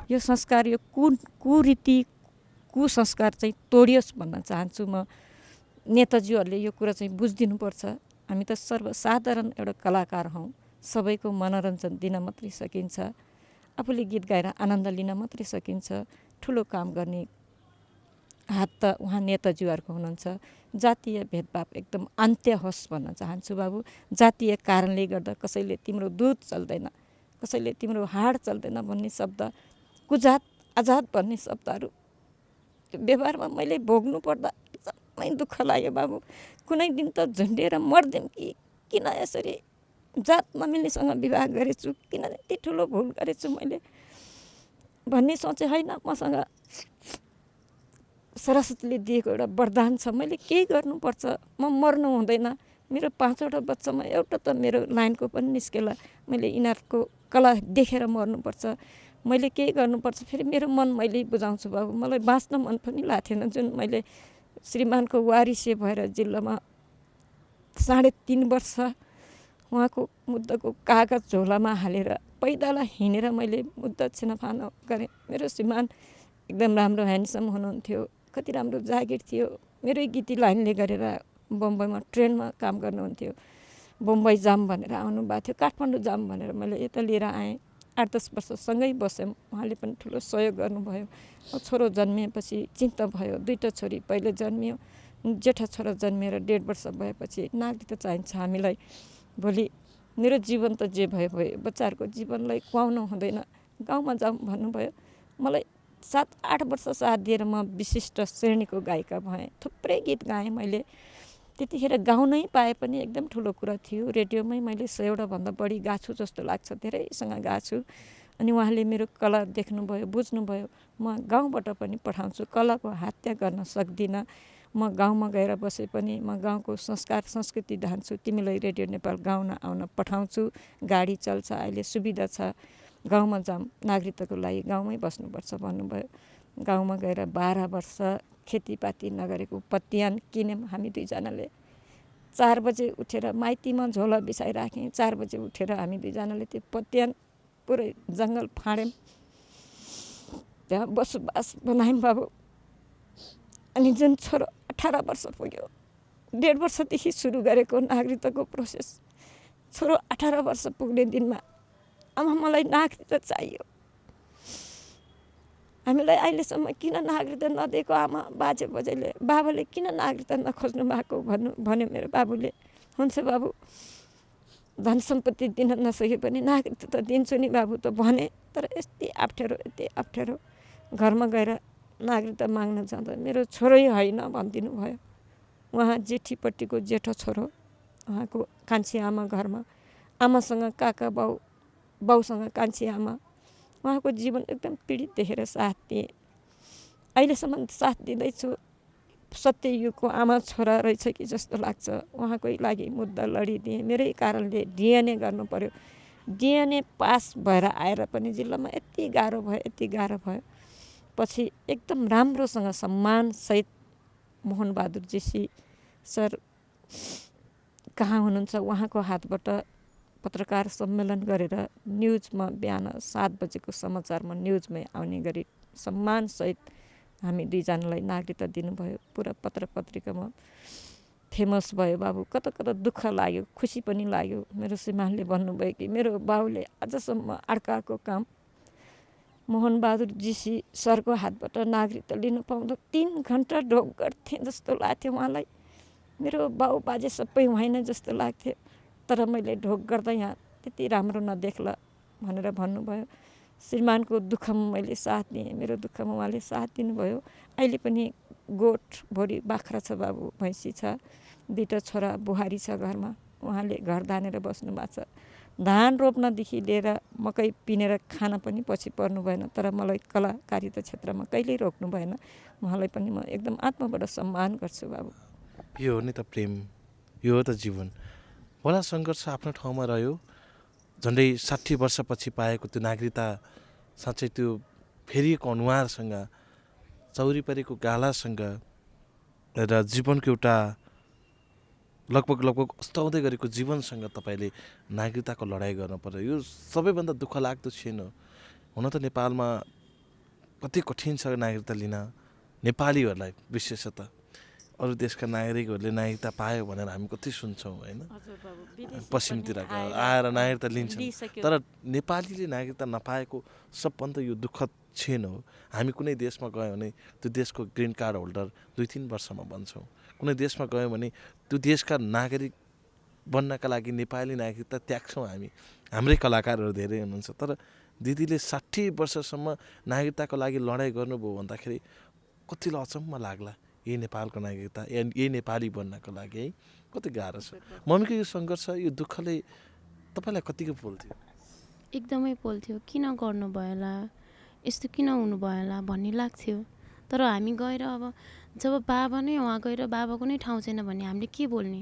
यो संस्कार, यो कुरीति कुसंस्कार चाहिँ तोडियोस् भन्न चाहन्छु म। नेताजीहरूले यो कुरा चाहिँ बुझिदिनुपर्छ। हामी त सर्वसाधारण एउटा कलाकार हौँ। सबैको मनोरञ्जन दिन मात्रै सकिन्छ, आफूले गीत गाएर आनन्द लिन मात्रै सकिन्छ। ठुलो काम गर्ने हात त उहाँ नेताजीहरूको हुनुहुन्छ। जातीय भेदभाव एकदम अन्त्य होस् भन्न चाहन्छु बाबु। जातीय कारणले गर्दा कसैले तिम्रो दुध चल्दैन, कसैले तिम्रो हाड चल्दैन भन्ने शब्द, कुजात आजाद भन्ने शब्दहरू व्यवहारमा मैले भोग्नु पर्दा एकदमै दुःख लाग्यो बाबु। कुनै दिन त झुन्डिएर मर्दिउँ कि किन यसरी जात नमिल्नेसँग विवाह गरेछु, किन यति ठुलो भुल गरेछु मैले भन्ने सोचे। होइन, मसँग सरस्वतीले दिएको एउटा वरदान छ। मैले केही गर्नुपर्छ, म मर्नु हुँदैन। मेरो 5वटा बच्चामा एउटा त मेरो लाइनको पनि निस्केला। मैले यिनीहरूको कला देखेर मर्नुपर्छ, मैले केही गर्नुपर्छ। फेरि मेरो मन मैले बुझाउँछु बाबु। मलाई बाँच्न मन पनि लाग्थेन। जुन मैले श्रीमानको वारिसे भएर जिल्लामा 3.5 वर्ष उहाँको मुद्दाको कागज झोलामा हालेर पैदल हिँडेर मैले मुद्दा छिनफान गरेँ। मेरो श्रीमान एकदम राम्रो ह्यान्डसम हुनुहुन्थ्यो, कति राम्रो जागिर थियो। मेरै गीती लाइनले गरेर बम्बईमा ट्रेनमा काम गर्नुहुन्थ्यो। बम्बई जाम भनेर आउनुभएको थियो, काठमाडौँ जाम भनेर मैले यता लिएर आएँ। 8-10 वर्ष सँगै बस्यौँ। उहाँले पनि ठुलो सहयोग गर्नुभयो। छोरो जन्मिएपछि चिन्ता भयो। 2टा छोरी पहिले जन्मियो। जेठा छोरा जन्मिएर 1.5 वर्ष भएपछि नागरिकता चाहिन्छ हामीलाई। भोलि मेरो जीवन त जे भयो भयो, बच्चाहरूको जीवनलाई खुवाउनु हुँदैन, गाउँमा जाउँ भन्नुभयो। मलाई 7-8 वर्ष साथ दिएर म विशिष्ट श्रेणीको गायिका भएँ। थुप्रै गीत गाएँ मैले। त्यतिखेर गाउनै पाए पनि एकदम ठुलो कुरा थियो। रेडियोमै मैले 100वटा भन्दा बढी गाछु जस्तो लाग्छ, धेरैसँग गाछु। अनि उहाँले मेरो कला देख्नुभयो, बुझ्नुभयो। म गाउँबाट पनि पठाउँछु, कलाको हत्या गर्न सक्दिनँ। म गाउँमा गएर बसे पनि म गाउँको संस्कार संस्कृति धान्छु। तिमीलाई रेडियो नेपाल गाउन आउन पठाउँछु। गाडी चल्छ, अहिले सुविधा छ। गाउँमा जाऊँ, नागरिकताको लागि गाउँमै बस्नुपर्छ भन्नुभयो। गाउँमा गएर 12 वर्ष खेतीपाती नगरेको पत्यान किन्यौँ हामी दुईजनाले। 4 बजे उठेर माइतीमा झोला बिसाइराखेँ। 4 बजे उठेर हामी दुईजनाले त्यो पत्यान पुरै जङ्गल फाँड्यौँ। त्यहाँ बसोबास बनायौँ बाबु। अनि जुन छोरो 18 वर्ष पुग्यो, 1.5 वर्षदेखि सुरु गरेको नागरिकताको प्रोसेस, छोरो 18 वर्ष पुग्ने दिनमा आमा मलाई नागरिकता चाहियो। हामीलाई अहिलेसम्म किन नागरिकता नदिएको आमा बाजे बजेले, बाबाले किन नागरिकता नखोज्नु भएको भन्यो मेरो बाबुले। हुन्छ बाबु, धन सम्पत्ति दिन नसके पनि नागरिकता त दिन्छु नि बाबु त भने। तर यति अप्ठ्यारो घरमा गएर नागरिकता माग्न जाँदा मेरो छोरै होइन भनिदिनु भयो। उहाँ जेठीपट्टिको जेठो छोरो, उहाँको कान्छी आमा घरमा, आमासँग काका बाउ, बाउसँग कान्छी आमा, उहाँको जीवन एकदम पीडित देखेर साथ दिएँ। अहिलेसम्म साथ दिँदैछु। सत्ययुगको आमा छोरा रहेछ कि जस्तो लाग्छ। उहाँकै लागि मुद्दा लडिदिएँ। मेरै कारणले डिएनए गर्नु पर्यो। डिएनए पास भएर आएर पनि जिल्लामा यति गाह्रो भयो। पछि एकदम राम्रोसँग सम्मानसहित मोहनबहादुर जेसी सर कहाँ हुनुहुन्छ, उहाँको हातबाट पत्रकार सम्मेलन गरेर न्युजमा बिहान 7 बजेको समाचारमा न्युजमै आउने गरी सम्मानसहित हामी दुईजनालाई नागरिकता दिनुभयो। पुरा पत्र पत्रिकामा फेमस भयो बाबु। कता कता दुःख लाग्यो, खुसी पनि लाग्यो। मेरो श्रीमानले भन्नुभयो कि मेरो बाउले आजसम्म अर्काको काम मोहनबहादुर जेसी सरको हातबाट नागरिकता लिनु पाउँदा 3 घन्टा ढोक गर्थेँ जस्तो लाग्थ्यो उहाँलाई। मेरो बाउ बाजे सबै होइन जस्तो लाग्थ्यो। तर मैले ढोक गर्दा यहाँ त्यति राम्रो नदेख्ला भनेर भन्नुभयो। श्रीमानको दुःखमा मैले साथ दिएँ, मेरो दुःखमा उहाँले साथ दिनुभयो। अहिले पनि गोठ भोरी बाख्रा छ बाबु, भैँसी छ, 2टा छोरा बुहारी छ घरमा। उहाँले घर धानेर बस्नु भएको छ। धान रोप्नदेखि लिएर मकै पिनेर खान पनि पछि पर्नु भएन। तर मलाई कलाकारिता क्षेत्रमा कहिल्यै रोक्नु भएन। उहाँलाई पनि म एकदम आत्माबाट सम्मान गर्छु बाबु। यो हो नि त प्रेम, यो हो त जीवन। होला सङ्घर्ष आफ्नो ठाउँमा रह्यो। झन्डै 60 वर्षपछि पाएको त्यो नागरिकता साँच्चै त्यो फेरिएको अनुहारसँग, चौरी परेको गालासँग र जीवनको एउटा लगभग अस्ताउँदै गरेको जीवनसँग तपाईँले नागरिकताको लडाइँ गर्नु पर्यो। यो सबैभन्दा दुःख लाग्दो छैन। हुन त नेपालमा कति कठिन छ नागरिकता लिन नेपालीहरूलाई, विशेषतः अरू देशका नागरिकहरूले नागरिकता पायो भनेर हामी कति सुन्छौँ होइन, पश्चिमतिरको आएर नागरिकता लिन्छन्। तर नेपालीले नागरिकता नपाएको सबभन्दा यो दुःखद छैन हो। हामी कुनै देशमा गयौँ भने त्यो देशको ग्रिन कार्ड होल्डर 2-3 वर्षमा बन्छौँ। कुनै देशमा गयौँ भने त्यो देशका नागरिक बन्नका लागि नेपाली नागरिकता त्याग्छौँ हामी। हाम्रै कलाकारहरू धेरै हुनुहुन्छ। तर दिदीले 60 वर्षसम्म नागरिकताको लागि लडाइँ गर्नुभयो भन्दाखेरि कतिलाई अचम्म लाग्ला। यही नेपालको नागरिकता, यही नेपाली बन्नको लागि है, कति गाह्रो छ। मम्मीको यो सङ्घर्ष, यो दुःखले तपाईँलाई कतिको पोल्थ्यो? एकदमै पोल्थ्यो। किन गर्नुभयो होला, यस्तो किन हुनुभयो होला भन्ने लाग्थ्यो। तर हामी गएर अब जब बाबा नै वहाँ गएर बाबाको नै ठाउँ छैन भने हामीले के बोल्ने?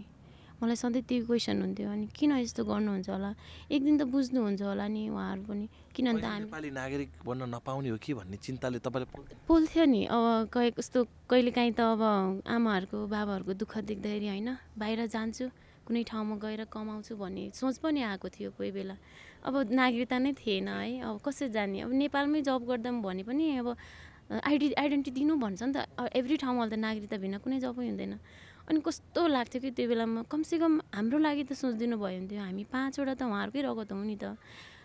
मलाई सधैँ त्यो क्वेसन हुन्थ्यो। अनि किन यस्तो गर्नुहुन्छ होला, एक दिन त बुझ्नुहुन्छ होला नि उहाँहरू पनि। किन अन्त हामी नेपाली नागरिक बन्न नपाउने हो कि भन्ने चिन्ताले तपाईँले पोल्थ्यो नि। अब कस्तो कहिलेकाहीँ त अब आमाहरूको बाबाहरूको दुःख देख्दाखेरि होइन, बाहिर जान्छु, कुनै ठाउँमा गएर कमाउँछु भन्ने सोच पनि आएको थियो कोही बेला। अब नागरिकता नै थिएन है, अब कसरी जाने? अब नेपालमै जब गर्दा भने पनि अब आइडेन्टिटी दिनु भन्छ नि त। एभ्री ठाउँमा त नागरिकता बिना कुनै जबै हुँदैन। अनि कस्तो लाग्थ्यो कि त्यो बेलामा कमसेकम हाम्रो लागि त सोचिदिनु भयो हुन्थ्यो। हामी 5वटा त उहाँहरूकै रगत हौँ नि त।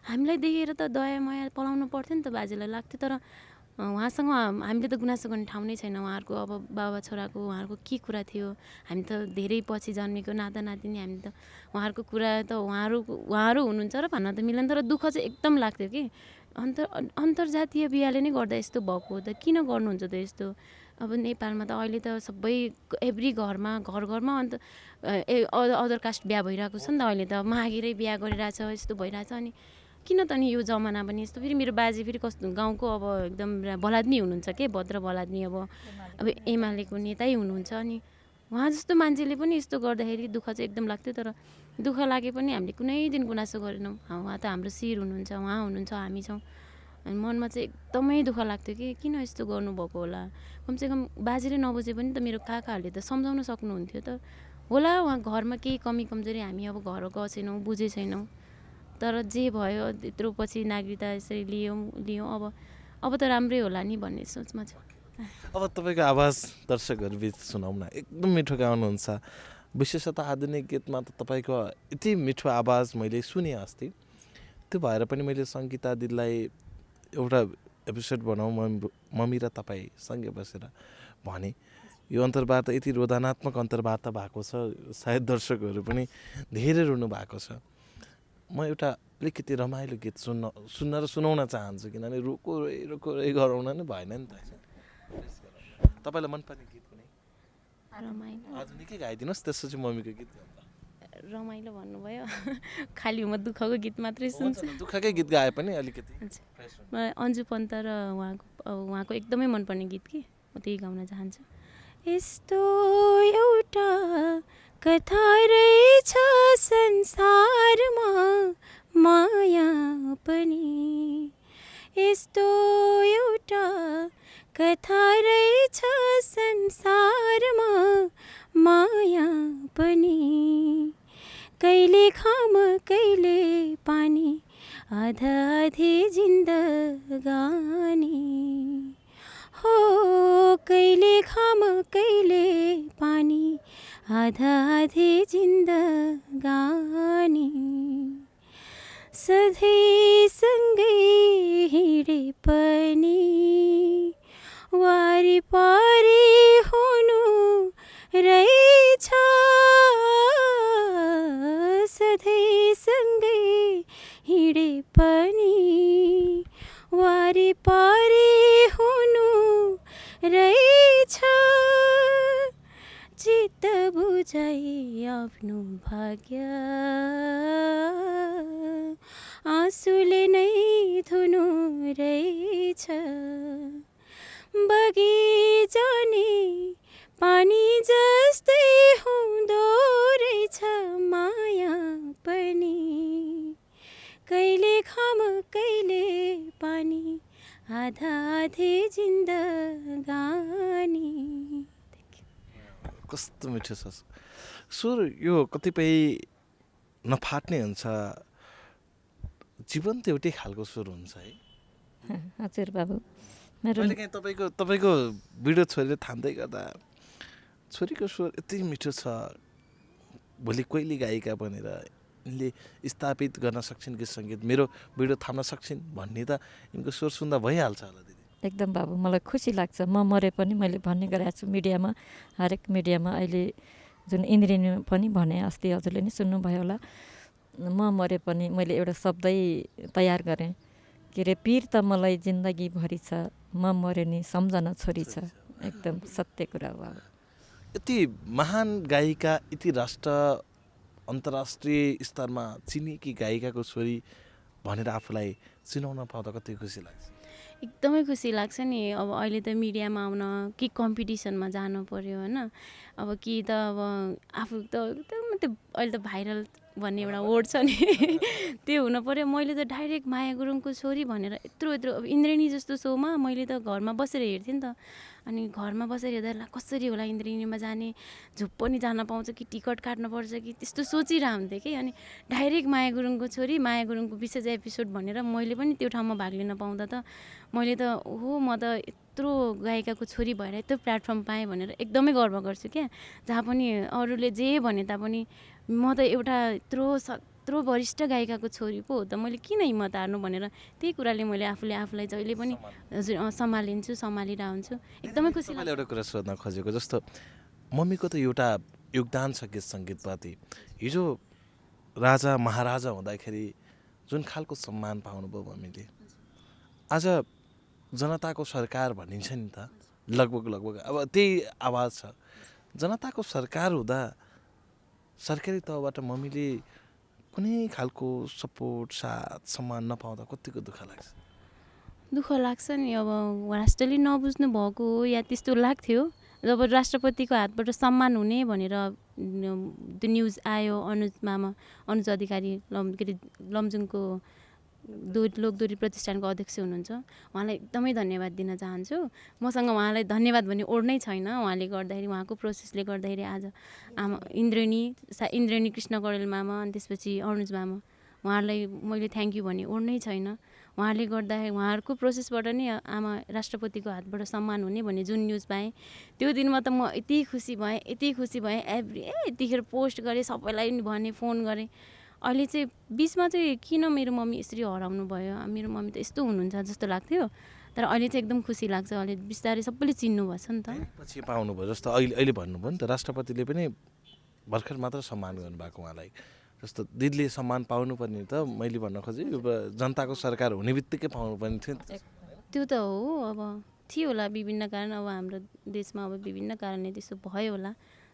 हामीलाई देखेर त दया माया पलाउनु पर्थ्यो नि त बाजेलाई लाग्थ्यो। तर उहाँसँग हामीले त गुनासो गर्ने ठाउँ नै छैन। उहाँहरूको अब बाबा छोराको उहाँहरूको के कुरा थियो, हामी त धेरै पछि जन्मेको नाता नातिनी, हामी त उहाँहरूको कुरा त उहाँहरू हुनुहुन्छ र भन्न त मिल्दैन। तर दुःख चाहिँ एकदम लाग्थ्यो कि अन्तर्जातीय बिहाले नै गर्दा यस्तो भएको हो त, किन गर्नुहुन्छ त यस्तो? अब नेपालमा त अहिले त सबै एभ्री घरमा अन्त अदर कास्ट बिहा भइरहेको छ नि त। अहिले त मागेरै बिहा गरिरहेछ, यस्तो भइरहेछ। अनि किन त नि यो जमाना पनि यस्तो? फेरि मेरो बाजे फेरि कस्तो गाउँको अब एकदम बलाद्मी हुनुहुन्छ के, भद्र बलाद्मी, अब एमालेको नेतै हुनुहुन्छ। अनि उहाँ जस्तो मान्छेले पनि यस्तो गर्दाखेरि दुःख चाहिँ एकदम लाग्थ्यो। तर दुःख लागे पनि हामीले कुनै दिन गुनासो गरेनौँ। उहाँ त हाम्रो शिर हुनुहुन्छ, उहाँ हुनुहुन्छ, हामी छौँ। अनि मनमा चाहिँ एकदमै दुःख लाग्थ्यो कि किन यस्तो गर्नुभएको होला। कमसेकम बाजेले नबुझे पनि त मेरो काकाहरूले त सम्झाउन सक्नुहुन्थ्यो त होला। उहाँ घरमा केही कमी कमजोरी हामी अब घर गएको छैनौँ, बुझे छैनौँ। तर जे भयो त्यत्रो पछि नागरिकता यसरी लियौँ अब त राम्रै होला नि भन्ने सोचमा छु। अब तपाईँको आवाज दर्शकहरू बिच सुनाउँ न। एकदम मिठो गाउनुहुन्छ। विशेषतः आधुनिक गीतमा त तपाईँको यति मिठो आवाज मैले सुने अस्ति। त्यो भएर पनि मैले सङ्गीता दिदीलाई एउटा एपिसोड बनाऊँ मम्मी र तपाईँ सँगै बसेर भने। यो अन्तर्वार्ता यति रोदनात्मक अन्तर्वार्ता भएको छ, सायद दर्शकहरू पनि धेरै रुनु भएको छ। म एउटा अलिकति रमाइलो गीत सुन्न र सुनाउन चाहन्छु, किनभने रोको रे गराउन नै भएन नि त। तपाईँलाई मनपर्ने गीत कुनै? रमाइलो आज निकै गाइदिनुहोस् त्यसपछि मम्मीको गीत रमाइलो भन्नुभयो खालि म दुःखको गीत मात्रै सुन्छु दुःखकै गीत गाए पनि अलिकति मलाई अन्जु पन्त र उहाँको एकदमै मनपर्ने गीत कि म त्यही गाउन चाहन्छु। यस्तो एउटा कथा रहेछ संसारमा माया पनि, यस्तो एउटा कथा रहेछ संसारमा माया पनि, कहिले घाम कहिले पानी आधा आधी जिन्दगानी हो, कहिले घाम कहिले पानी आधा आधी जिन्दगानी, सधैँ सँगै हिँडे पनि वारिपारि हुनु रहेछ, सधैँ सँगै हिँडे पनि वारिपारि हुनु रहेछ, चित्त बुझाइ आफ्नो भाग्य आँसुले नै धुनु रहेछ, बगी जाने पानी जस्तै हुँदो रहेछ माया पनि, कहिले घाम कहिले पानी आधा आधी जिन्दगानी। कस्तो मिठो छ सुर। यो कतिपय नफाट्ने हुन्छ, जीवन त एउटै खालको सुर हुन्छ है। हजुर बाबु, मेरो मैले काहीँ तपाईँको भिडियो छोरीले थाम्दै गर्दा छोरीको स्वर यति मिठो छ, भोलि कोइली गायिका बनेर यिनले स्थापित गर्न सक्छन् कि सङ्गीत मेरो भिडियो थाम्न सक्छन् भन्ने त यिनको स्वर सुन्दा भइहाल्छ होला दिदी। एकदम बाबु, मलाई खुसी लाग्छ। म मरे पनि मैले भन्ने गरेको छु मिडियामा, हरेक मिडियामा। अहिले जुन इन्द्रिणी पनि भने, अस्ति हजुरले नि सुन्नुभयो होला, म मरे पनि मैले एउटा शब्दै तयार गरेँ के अरे, पीर त मलाई जिन्दगीभरि छ, म मरे नि सम्झना छोरी छ। एकदम सत्य कुरा हो बाबु। यति महान गायिका, यति राष्ट्र अन्तर्राष्ट्रिय स्तरमा चिनिएकी गायिकाको छोरी भनेर आफूलाई चिनाउन पाउँदा कति खुसी लाग्छ। एकदमै खुसी लाग्छ नि। अब अहिले त मिडियामा आउन कि कम्पिटिसनमा जानु पर्यो होइन, अब कि त अब आफू त अहिले त भाइरल भन्ने एउटा वर्ड छ नि त्यो हुनु पर्यो। मैले त डाइरेक्ट माया गुरुङको छोरी भनेर यत्रो अब इन्द्रेणी जस्तो सोमा मैले त घरमा बसेर हेर्थेँ नि त, अनि घरमा बसेर हेर्दा कसरी होला इन्द्रेणीमा जाने, झुप पनि जान पाउँछ कि टिकट काट्नुपर्छ कि, त्यस्तो सोचिरह हुन्थेँ कि। अनि डाइरेक्ट माया गुरुङको छोरी, माया गुरुङको विशेष एपिसोड भनेर मैले पनि त्यो ठाउँमा भाग लिन पाउँदा त मैले त ओहो, म त यत्रो गायिकाको छोरी भएर यत्रो प्लेटफर्म पाएँ भनेर एकदमै गर्व गर्छु क्या। जहाँ पनि अरूले जे भने तापनि म त एउटा यत्रो वरिष्ठ गायिकाको छोरी पो हो त, मैले किन हिम्मत हार्नु भनेर त्यही कुराले मैले आफूलाई जहिले पनि हजुर सम्हालिन्छु, सम्हालिरह हुन्छु। एकदमै खुसी लाग्छ। मैले एउटा कुरा सोध्न खोजेको, जस्तो मम्मीको त एउटा योगदान छ गीत सङ्गीतप्रति। हिजो राजा महाराजा हुँदाखेरि जुन खालको सम्मान पाउनुभयो मम्मीले, आज जनताको सरकार भनिन्छ नि त, लगभग अब त्यही आवाज छ। जनताको सरकार हुँदा सरकारी तहबाट मम्मीले कुनै खालको सपोर्ट, साथ, सम्मान नपाउँदा कतिको दुःख लाग्छ? दुःख लाग्छ नि। अब राष्ट्रले नबुझ्नु भएको हो या त्यस्तो लाग्थ्यो। जब राष्ट्रपतिको हातबाट सम्मान हुने भनेर त्यो न्युज आयो, अनुज अधिकारी के अरे लमजुङको लोकदोरी प्रतिष्ठानको अध्यक्ष हुनुहुन्छ, उहाँलाई एकदमै धन्यवाद दिन चाहन्छु। मसँग उहाँलाई धन्यवाद भन्ने ओड नै छैन। उहाँले गर्दाखेरि, उहाँको प्रोसेसले गर्दाखेरि आज आमा इन्द्रेणी कृष्ण कडेल मामा अनि त्यसपछि अनुज मामा, उहाँहरूलाई मैले थ्याङ्क यू भन्ने ओड नै छैन। उहाँले गर्दाखेरि, उहाँहरूको प्रोसेसबाट नै आमा राष्ट्रपतिको हातबाट सम्मान हुने भन्ने जुन न्युज पाएँ, त्यो दिनमा त म यति खुसी भएँ यतिखेर पोस्ट गरेँ, सबैलाई भने, फोन गरेँ। अहिले चाहिँ बिचमा चाहिँ किन मेरो मम्मी यसरी हराउनु भयो, मेरो मम्मी त यस्तो हुनुहुन्छ जस्तो लाग्थ्यो, तर अहिले चाहिँ एकदम खुसी लाग्छ। अहिले बिस्तारै सबैले चिन्नु भएछ नि त। पछि पाउनुभयो, जस्तो अहिले भन्नुभयो नि त, राष्ट्रपतिले पनि भर्खर मात्र सम्मान गर्नुभएको उहाँलाई। जस्तो दिदीले सम्मान पाउनुपर्ने त मैले भन्न खोजेँ, जनताको सरकार हुने बित्तिकै पाउनुपर्ने थियो नि त। त्यो त हो, अब थियो होला विभिन्न कारण, अब हाम्रो देशमा अब विभिन्न कारणले त्यसो भयो होला।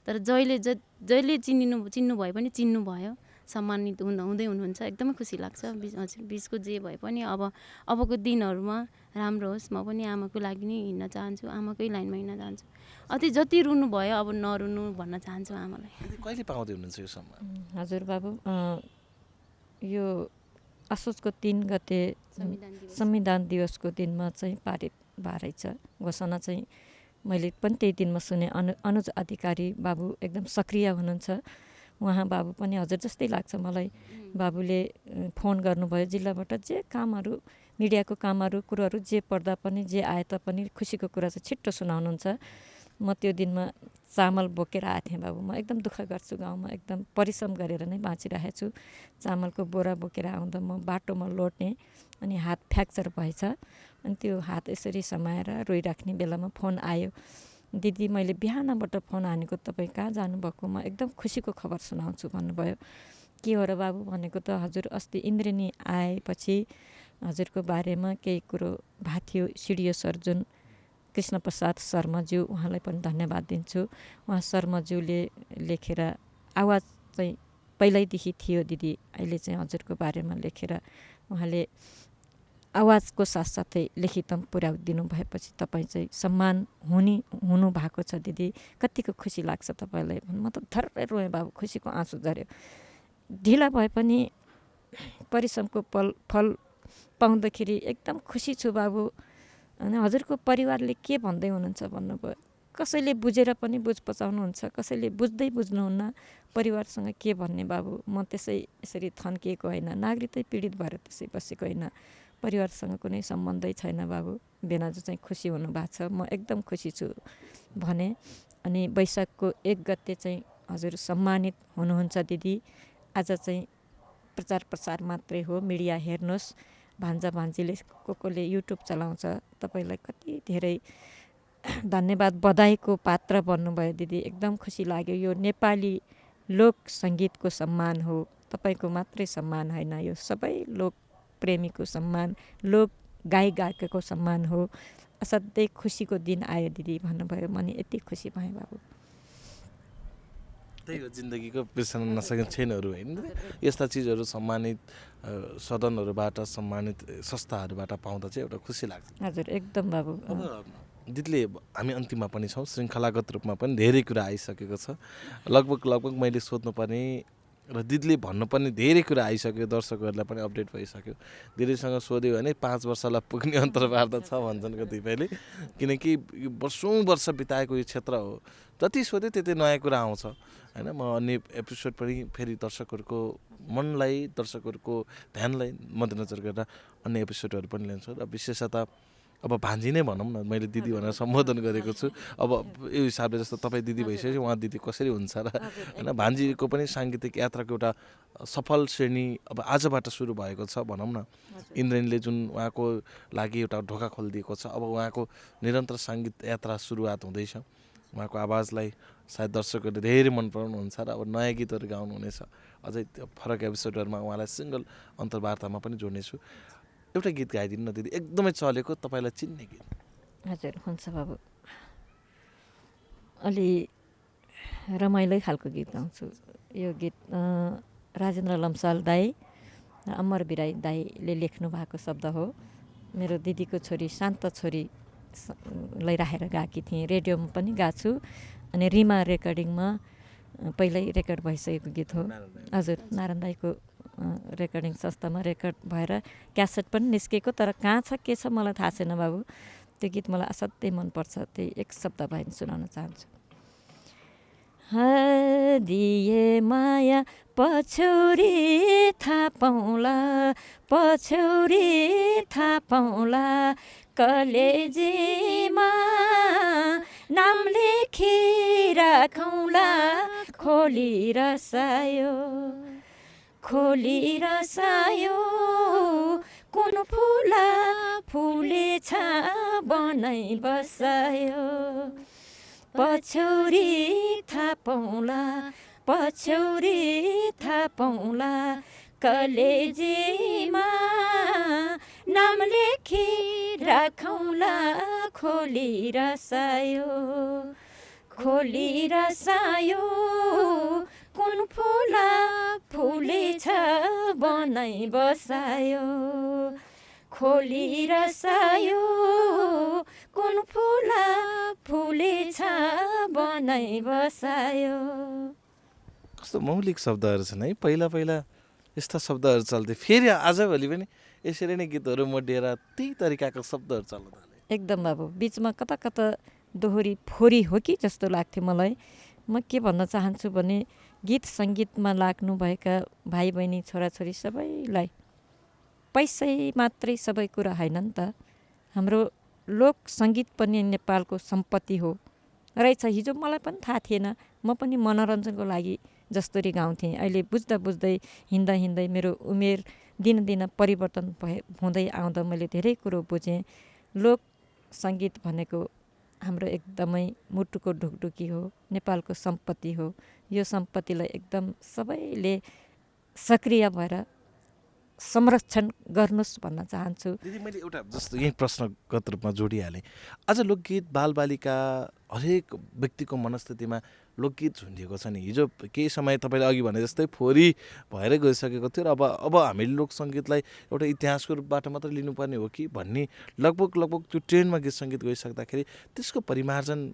तर जहिले चिन्नु भए पनि चिन्नु भयो, सम्मानित हुँदै हुनुहुन्छ, एकदमै खुसी लाग्छ। हजुर बिचको जे भए पनि अबको दिनहरूमा राम्रो होस्। म पनि आमाको लागि नै हिँड्न चाहन्छु, आमाकै लाइनमा हिँड्न चाहन्छु। जति रुनु भयो अब नरुनु भन्न चाहन्छु आमालाई। कहिले पाउँदै हुनुहुन्छ यो सम्मान? हजुर बाबु, यो असोजको 3 गते संविधान दिवसको दिनमा चाहिँ पारित भएछ घोषणा चाहिँ। मैले पनि त्यही दिनमा सुने। अनुज अधिकारी बाबु एकदम सक्रिय हुनुहुन्छ। उहाँ बाबु पनि हजुर जस्तै लाग्छ मलाई। बाबुले फोन गर्नुभयो जिल्लाबाट, जे कामहरू मिडियाको कामहरू कुरोहरू जे पर्दा पनि जे आए तापनि खुसीको कुरा चाहिँ छिट्टो सुनाउनुहुन्छ। म त्यो दिनमा चामल बोकेर आएको थिएँ बाबु। म एकदम दुःख गर्छु, गाउँमा एकदम परिश्रम गरेर नै बाँचिरहेको छु। चामलको बोरा बोकेर आउँदा म बाटोमा लोट्ने, अनि हात फ्र्याक्चर भएछ। अनि त्यो हात यसरी समाएर रोइराख्ने बेलामा फोन आयो, दिदी मैले बिहानबाट फोन हानेको, तपाईँ कहाँ जानुभएको, म एकदम खुसीको खबर सुनाउँछु भन्नुभयो। के हो र बाबु भनेको त हजुर अस्ति इन्द्रेणी आएपछि हजुरको बारेमा केही कुरो भएको थियो। सिडिओ सर जुन कृष्णप्रसाद शर्माज्यू, उहाँलाई पनि धन्यवाद दिन्छु। उहाँ शर्माज्यूले लेखेर, आवाज चाहिँ पहिल्यैदेखि थियो दिदी, अहिले चाहिँ हजुरको बारेमा लेखेर उहाँले आवाजको साथसाथै लिखित पनि पुर्याइदिनु भएपछि तपाईँ चाहिँ सम्मान हुनु भएको छ दिदी। कतिको खुसी लाग्छ तपाईँलाई। म त थर्रै रोएँ बाबु, खुसीको आँसु झऱ्यो। ढिला भए पनि परिश्रमको फल पाउँदाखेरि एकदम खुसी छु बाबु। अनि हजुरको परिवारले के भन्दै हुनुहुन्छ भन्नुभयो। कसैले बुझेर पनि बुझ पचाउनुहुन्छ, कसैले बुझ्नुहुन्न। परिवारसँग के भन्ने बाबु। म यसरी थन्किएको होइन, नागरिकतै पीडित भएर त्यसै बसेको होइन। परिवारसँग कुनै सम्बन्धै छैन बाबु। बेनाजु चाहिँ खुसी हुनुभएको छ, म एकदम खुसी छु भने। अनि वैशाखको 1 गते चाहिँ हजुर सम्मानित हुनुहुन्छ दिदी। आज चाहिँ प्रचार प्रसार मात्रै हो, मिडिया हेर्नुहोस्। भान्जा भान्जीले कोले युट्युब चलाउँछ, तपाईँलाई कति धेरै धन्यवाद, बधाईको पात्र बन्नुभयो दिदी। एकदम खुसी लाग्यो। यो नेपाली लोक सङ्गीतको सम्मान हो, तपाईँको मात्रै सम्मान होइन, यो सबै लोक प्रेमीको सम्मान, लोक गायकको सम्मान हो। असाध्यै खुसीको दिन आयो दिदी भन्नुभयो। मैले यति खुसी भएँ बाबु। त्यही हो जिन्दगीको बिर्सन नसकेका क्षणहरू होइन। यस्ता चिजहरू सम्मानित सदनहरूबाट, सम्मानित संस्थाहरूबाट पाउँदा चाहिँ एउटा खुसी लाग्छ। हजुर एकदम बाबु। अब दिदीले, हामी अन्तिममा पनि छौँ, श्रृङ्खलागत रूपमा पनि धेरै कुरा आइसकेको छ। लगभग मैले सोध्नुपर्ने र दिदीले भन्नुपर्ने धेरै कुरा आइसक्यो, दर्शकहरूलाई पनि अपडेट भइसक्यो। दिदीसँग सोध्यो भने 5 वर्षलाई पुग्ने अन्तर्वार्ता छ भन्छन् कतिपयले। किनकि वर्ष बिताएको यो क्षेत्र हो, जति सोध्यो त्यति नयाँ कुरा आउँछ होइन। म अन्य एपिसोड पनि फेरि दर्शकहरूको मनलाई, दर्शकहरूको ध्यानलाई मध्यनजर गरेर अन्य एपिसोडहरू पनि ल्याउँछु। र विशेषतः अब भान्जी नै भनौँ न, मैले दिदी भनेर सम्बोधन गरेको छु। अब यो हिसाबले जस्तो तपाईँ दिदी भइसकेपछि उहाँ दिदी कसरी हुन्छ र होइन। भान्जीको पनि साङ्गीतिक यात्राको एउटा सफल श्रेणी अब आजबाट सुरु भएको छ भनौँ न। इन्द्रेणीले जुन उहाँको लागि एउटा ढोका खोलिदिएको छ। अब उहाँको निरन्तर सङ्गीत यात्रा सुरुवात हुँदैछ। उहाँको आवाजलाई सायद दर्शकहरूले धेरै मन पराउनुहुन्छ र अब नयाँ गीतहरू गाउनुहुनेछ। अझै फरक एपिसोडहरूमा उहाँलाई सिङ्गल अन्तर्वार्तामा पनि जोड्नेछु। एउटा गीत गाइदिनु न दिदी, एकदमै चलेको तपाईँलाई चिन्ने गीत। हजुर हुन्छ बाबु। अलि रमाइलो खालको गीत गाउँछु। यो गीत राजेन्द्र लम्साल दाई र अमर बिराई दाईले लेख्नु भएको शब्द हो। मेरो दिदीको छोरी शान्त छोरीलाई राखेर गएकी थिएँ। रेडियोमा पनि गाएको छु। अनि रिमा रेकर्डिङमा पहिल्यै रेकर्ड भइसकेको गीत हो। हजुर, नारायण दाईको रेकर्डिङ संस्थामा रेकर्ड भएर क्यासेट पनि निस्केको। तर कहाँ छ के छ मलाई थाहा छैन बाबु। त्यो गीत मलाई असाध्यै मनपर्छ। त्यही एक शब्द भए पनि सुनाउन चाहन्छु। दिए माया पछौरी थाहा पाउला, पछौरी थाहा पाउला, कलेजीमा नाम लेखिराखौँला, खोली रसायो कुन फुला फुलेछ बनाइ बसायो, पछौरी थाहा पाउला, पछौरी थाहा पाउला, कलेजीमा नाम लेखी राखौँला खोली रसायो कुन फुला फुलेछ बनाइ बसायो खोली रसायो कुन फुला फुलेछ बनाइ बसायो। कस्तो मौलिक शब्दहरू छन् है। पहिला यस्ता शब्दहरू चल्थे, फेरि आजभोलि पनि यसरी नै गीतहरू मोडिएर त्यही तरिकाको शब्दहरू चल्न थाले। एकदम अब बिचमा कता कता दोहोरी फोरी हो कि जस्तो लाग्थ्यो मलाई। म के भन्न चाहन्छु भने गीत सङ्गीतमा लाग्नुभएका भाइ बहिनी छोराछोरी सबैलाई पैसै मात्रै सबै कुरा होइन नि त। हाम्रो लोक सङ्गीत पनि नेपालको सम्पत्ति हो रहेछ। हिजो मलाई पनि थाहा थिएन, म पनि मनोरञ्जनको लागि जसरी गाउँथेँ। अहिले बुझ्दै हिँड्दै मेरो उमेर दिनदिन परिवर्तन हुँदै आउँदा मैले धेरै कुरो बुझेँ। लोक सङ्गीत भनेको हाम्रो एकदमै मुटुको ढुकढुकी हो, नेपालको सम्पत्ति हो। यो सम्पत्तिलाई एकदम सबैले सक्रिय भएर संरक्षण गर्नुहोस् भन्न चाहन्छु। दिदी मैले एउटा जस्तो यही प्रश्नगत रूपमा जोडिहालेँ। आज लोकगीत बालबालिका हरेक व्यक्तिको मनस्थितिमा लोकगीत झुन्डिएको छ नि। हिजो केही समय तपाईँले अघि भने जस्तै फोरी भएर गइसकेको थियो र अब हामीले लोक सङ्गीतलाई एउटा इतिहासको रूपबाट मात्र लिनुपर्ने हो कि भन्ने लगभग त्यो ट्रेनमा गीत सङ्गीत गइसक्दाखेरि त्यसको परिमार्जन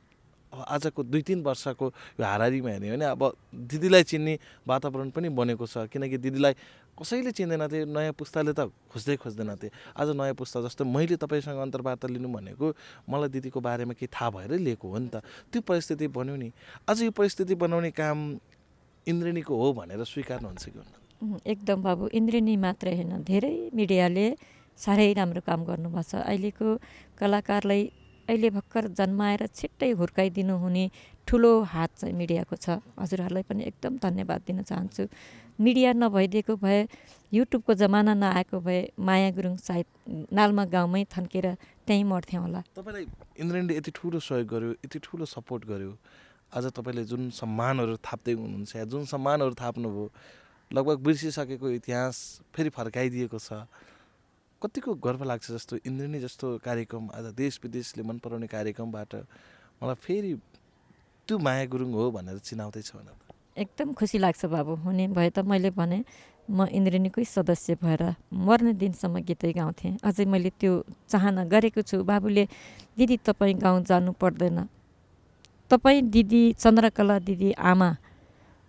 आजको 2-3 वर्षको यो हाराहारीमा हेर्ने हो भने अब दिदीलाई चिन्ने वातावरण पनि बनेको छ। किनकि दिदीलाई कसैले चिन्दैन थिए, नयाँ पुस्ताले त खोज्दैन थिए। आज नयाँ पुस्ता जस्तो मैले तपाईँसँग अन्तर्वार्ता लिनु भनेको मलाई दिदीको बारेमा केही थाहा भएरै लिएको हो नि त। त्यो परिस्थिति बन्यो नि। आज यो परिस्थिति बनाउने काम इन्द्रेणीको हो भनेर स्वीकार्नुहुन्छ कि हुन्न? एकदम बाबु, इन्द्रेणी मात्रै होइन, धेरै मिडियाले साह्रै राम्रो काम गर्नुभएको छ। अहिलेको कलाकारलाई अहिले भर्खर जन्माएर छिट्टै हुर्काइदिनु हुने ठुलो हात चाहिँ मिडियाको छ। हजुरहरूलाई पनि एकदम धन्यवाद दिन चाहन्छु। मिडिया नभइदिएको भए, युट्युबको जमाना नआएको भए माया गुरुङ सायद नालमा गाउँमै थन्केर त्यहीँ मर्थ्यौँ होला। तपाईँलाई इन्द्रेणीले यति ठुलो सहयोग गर्यो, यति ठुलो सपोर्ट गर्यो। आज तपाईँले जुन सम्मानहरू थाप्दै हुनुहुन्छ या जुन सम्मानहरू थाप्नुभयो, लगभग बिर्सिसकेको इतिहास फेरि फर्काइदिएको छ। कतिको गर्व लाग्छ जस्तो इन्द्रेणी जस्तो कार्यक्रम आज देश विदेशले मन पराउने कार्यक्रमबाट मलाई फेरि त्यो माया गुरुङ हो भनेर चिनाउँदैछ भने एकदम खुसी लाग्छ बाबु। हुने भए त मैले भने म इन्द्रेणीकै सदस्य भएर मर्ने दिनसम्म गीतै गाउँथेँ। अझै मैले त्यो चाहना गरेको छु। बाबुले दिदी तपाईँ गाउँ जानु पर्दैन, तपाईँ दिदी चन्द्रकला दिदी आमा,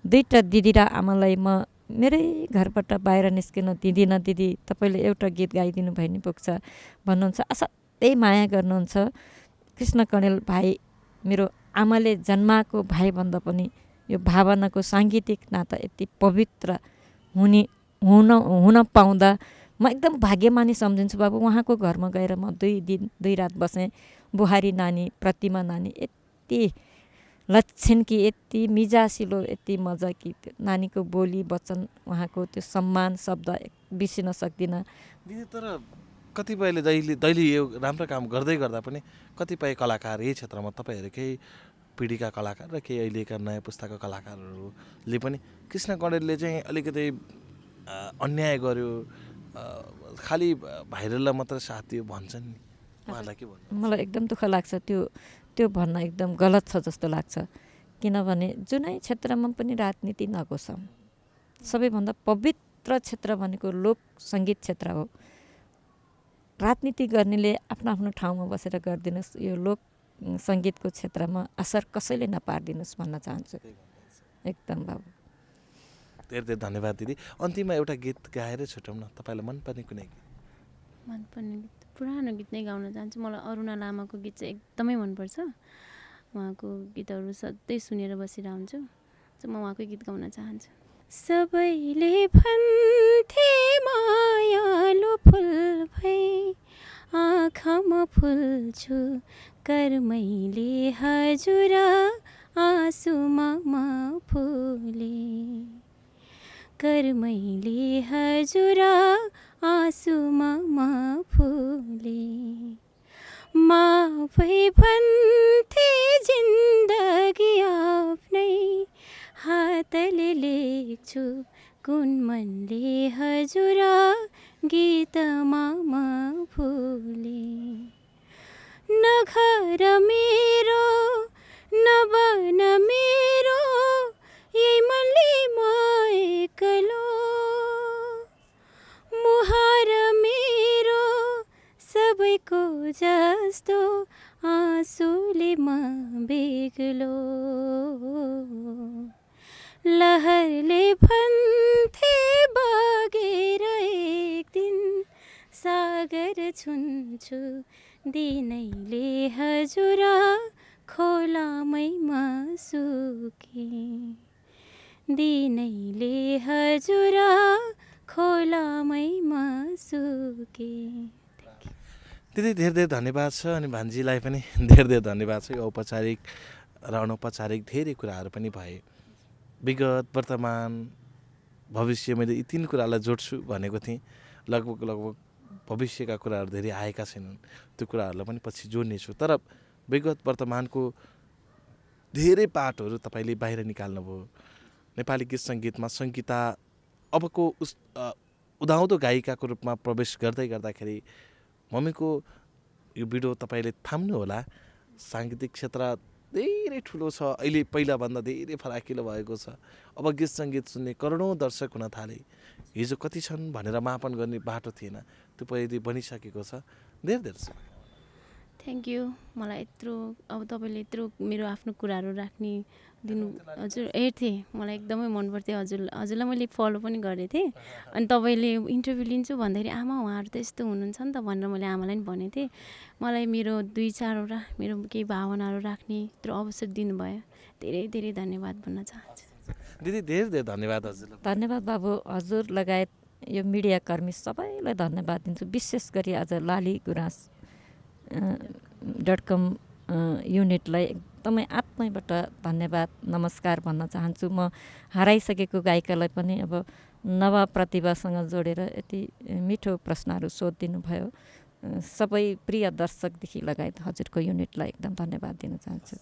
2टा दिदी र आमालाई म मेरै घरबाट बाहिर निस्किन दिँदिनँ। दिदी तपाईँले एउटा गीत गाइदिनु भए नि पुग्छ भन्नुहुन्छ। असाध्यै माया गर्नुहुन्छ। कृष्ण कणेल भाइ मेरो आमाले जन्माएको भाइभन्दा पनि यो भावनाको साङ्गीतिक नाता यति पवित्र हुन पाउँदा म एकदम भाग्यमानी सम्झिन्छु बाबु। उहाँको घरमा गएर म 2 दिन 2 रात बसेँ। बुहारी नानी प्रतिमा नानी यति लक्षण कि यति मिजासिलो, यति मजा कि नानीको बोली वचन, उहाँको त्यो सम्मान शब्द बिर्सिन सक्दिनँ। दिदी तर कतिपयले दैली यो राम्रो काम गर्दै गर्दा पनि कतिपय कलाकार यही क्षेत्रमा तपाईँहरूकै पिँढीका कलाकार र केही अहिलेका नयाँ पुस्ताका कलाकारहरूले पनि कृष्ण कणेलले चाहिँ अलिकति अन्याय गर्यो, खालि भाइरललाई मात्र साथ दियो भन्छन् नि। उहाँलाई के भन्नु? मलाई एकदम दुःख लाग्छ। त्यो भन्न एकदम गलत छ जस्तो लाग्छ। किनभने जुनै क्षेत्रमा पनि राजनीति नघोषौँ। सबैभन्दा पवित्र क्षेत्र भनेको लोक सङ्गीत क्षेत्र हो। राजनीति गर्नेले आफ्नो आफ्नो ठाउँमा बसेर गरिदिनुहोस्। यो लोक सङ्गीतको क्षेत्रमा असर कसैले नपारिदिनुहोस् भन्न चाहन्छु। एकदम बाबु, धेरै धेरै धन्यवाद दिदी। अन्तिममा एउटा गीत गाएर छुट्याउँ न, तपाईँलाई मनपर्ने कुनै गीत? मनपर्ने गीत पुरानो गीत नै गाउन चाहन्छु। मलाई अरुणा लामाको गीत चाहिँ एकदमै मनपर्छ। उहाँको गीतहरू सधैँ सुनेर बसिरहन्छु हुन्छु। म उहाँकै गीत गाउन चाहन्छु। सबैले भन्थे मायालु फुल भई आँखामा फुल्छु, कर्मैले हजुर आँसुमा म फुले, कर्मैले हजुर आँसुमा म फुले। माफै भन्थे जिन्दगी आफ्नै हातले लेख्छु, कुन मनले हजुर गीतमा म फुले। घर मेरो नबन मेरो यही मल्लीमा एक्लो मुहार मेरो सबैको जस्तो आँसुले म बेग्लो लहरले भन्थे बगेर एक दिन सागर छुन्छु दिनैले हजुर खोलामै म सुके दिनैले हजुर खोलामै म सुके दिदी धेरै धेरै धन्यवाद छ अनि भान्जीलाई पनि धेरै धेरै धन्यवाद छ यो औपचारिक र अनौपचारिक धेरै कुराहरू पनि भए विगत वर्तमान भविष्य मैले यी 3 कुरालाई जोड्छु भनेको थिएँ लगभग भविष्यका कुराहरू धेरै आएका छैनन् त्यो कुराहरूलाई पनि पछि जोड्नेछु तर विगत वर्तमानको धेरै पाटहरू तपाईँले बाहिर निकाल्नुभयो नेपाली गीत सङ्गीतमा सङ्गीता अबको उदाउँदो गायिकाको रूपमा प्रवेश गर्दाखेरि मम्मीको यो भिडियो तपाईँले थाम्नुहोला साङ्गीतिक क्षेत्र धेरै ठुलो छ अहिले पहिलाभन्दा धेरै फराकिलो भएको छ अब गीत सङ्गीत सुन्ने करोडौँ दर्शक हुन थाले हिजो कति छन् भनेर मापन गर्ने बाटो थिएन त्यो पहिले बनिसकेको छ धेरै धेरै थ्याङ्क यू मलाई यत्रो अब तपाईँले यत्रो मेरो आफ्नो कुराहरू राख्ने दिनु हजुर हेर्थेँ मलाई एकदमै मन पर्थ्यो हजुरलाई मैले फलो पनि गरेको थिएँ अनि तपाईँले इन्टरभ्यू लिन्छु भन्दाखेरि आमा उहाँहरू त यस्तो हुनुहुन्छ नि त भनेर मैले आमालाई पनि भनेको थिएँ मलाई मेरो 2-4वटा मेरो केही भावनाहरू राख्ने यत्रो अवसर दिनुभयो धेरै धेरै धन्यवाद भन्न चाहन्छु दिदी धेरै धेरै धन्यवाद हजुरलाई धन्यवाद बाबु हजुर लगायत यो मिडियाकर्मी सबैलाई धन्यवाद दिन्छु विशेष गरी आज लाली गुराँस .com युनिटलाई एकदमै आत्मैबाट धन्यवाद नमस्कार भन्न चाहन्छु म हराइसकेको गायिकालाई पनि अब नवा प्रतिभासँग जोडेर यति मिठो प्रश्नहरू सोधिदिनु भयो सबै प्रिय दर्शकदेखि लगायत हजुरको युनिटलाई एकदम धन्यवाद दिन चाहन्छु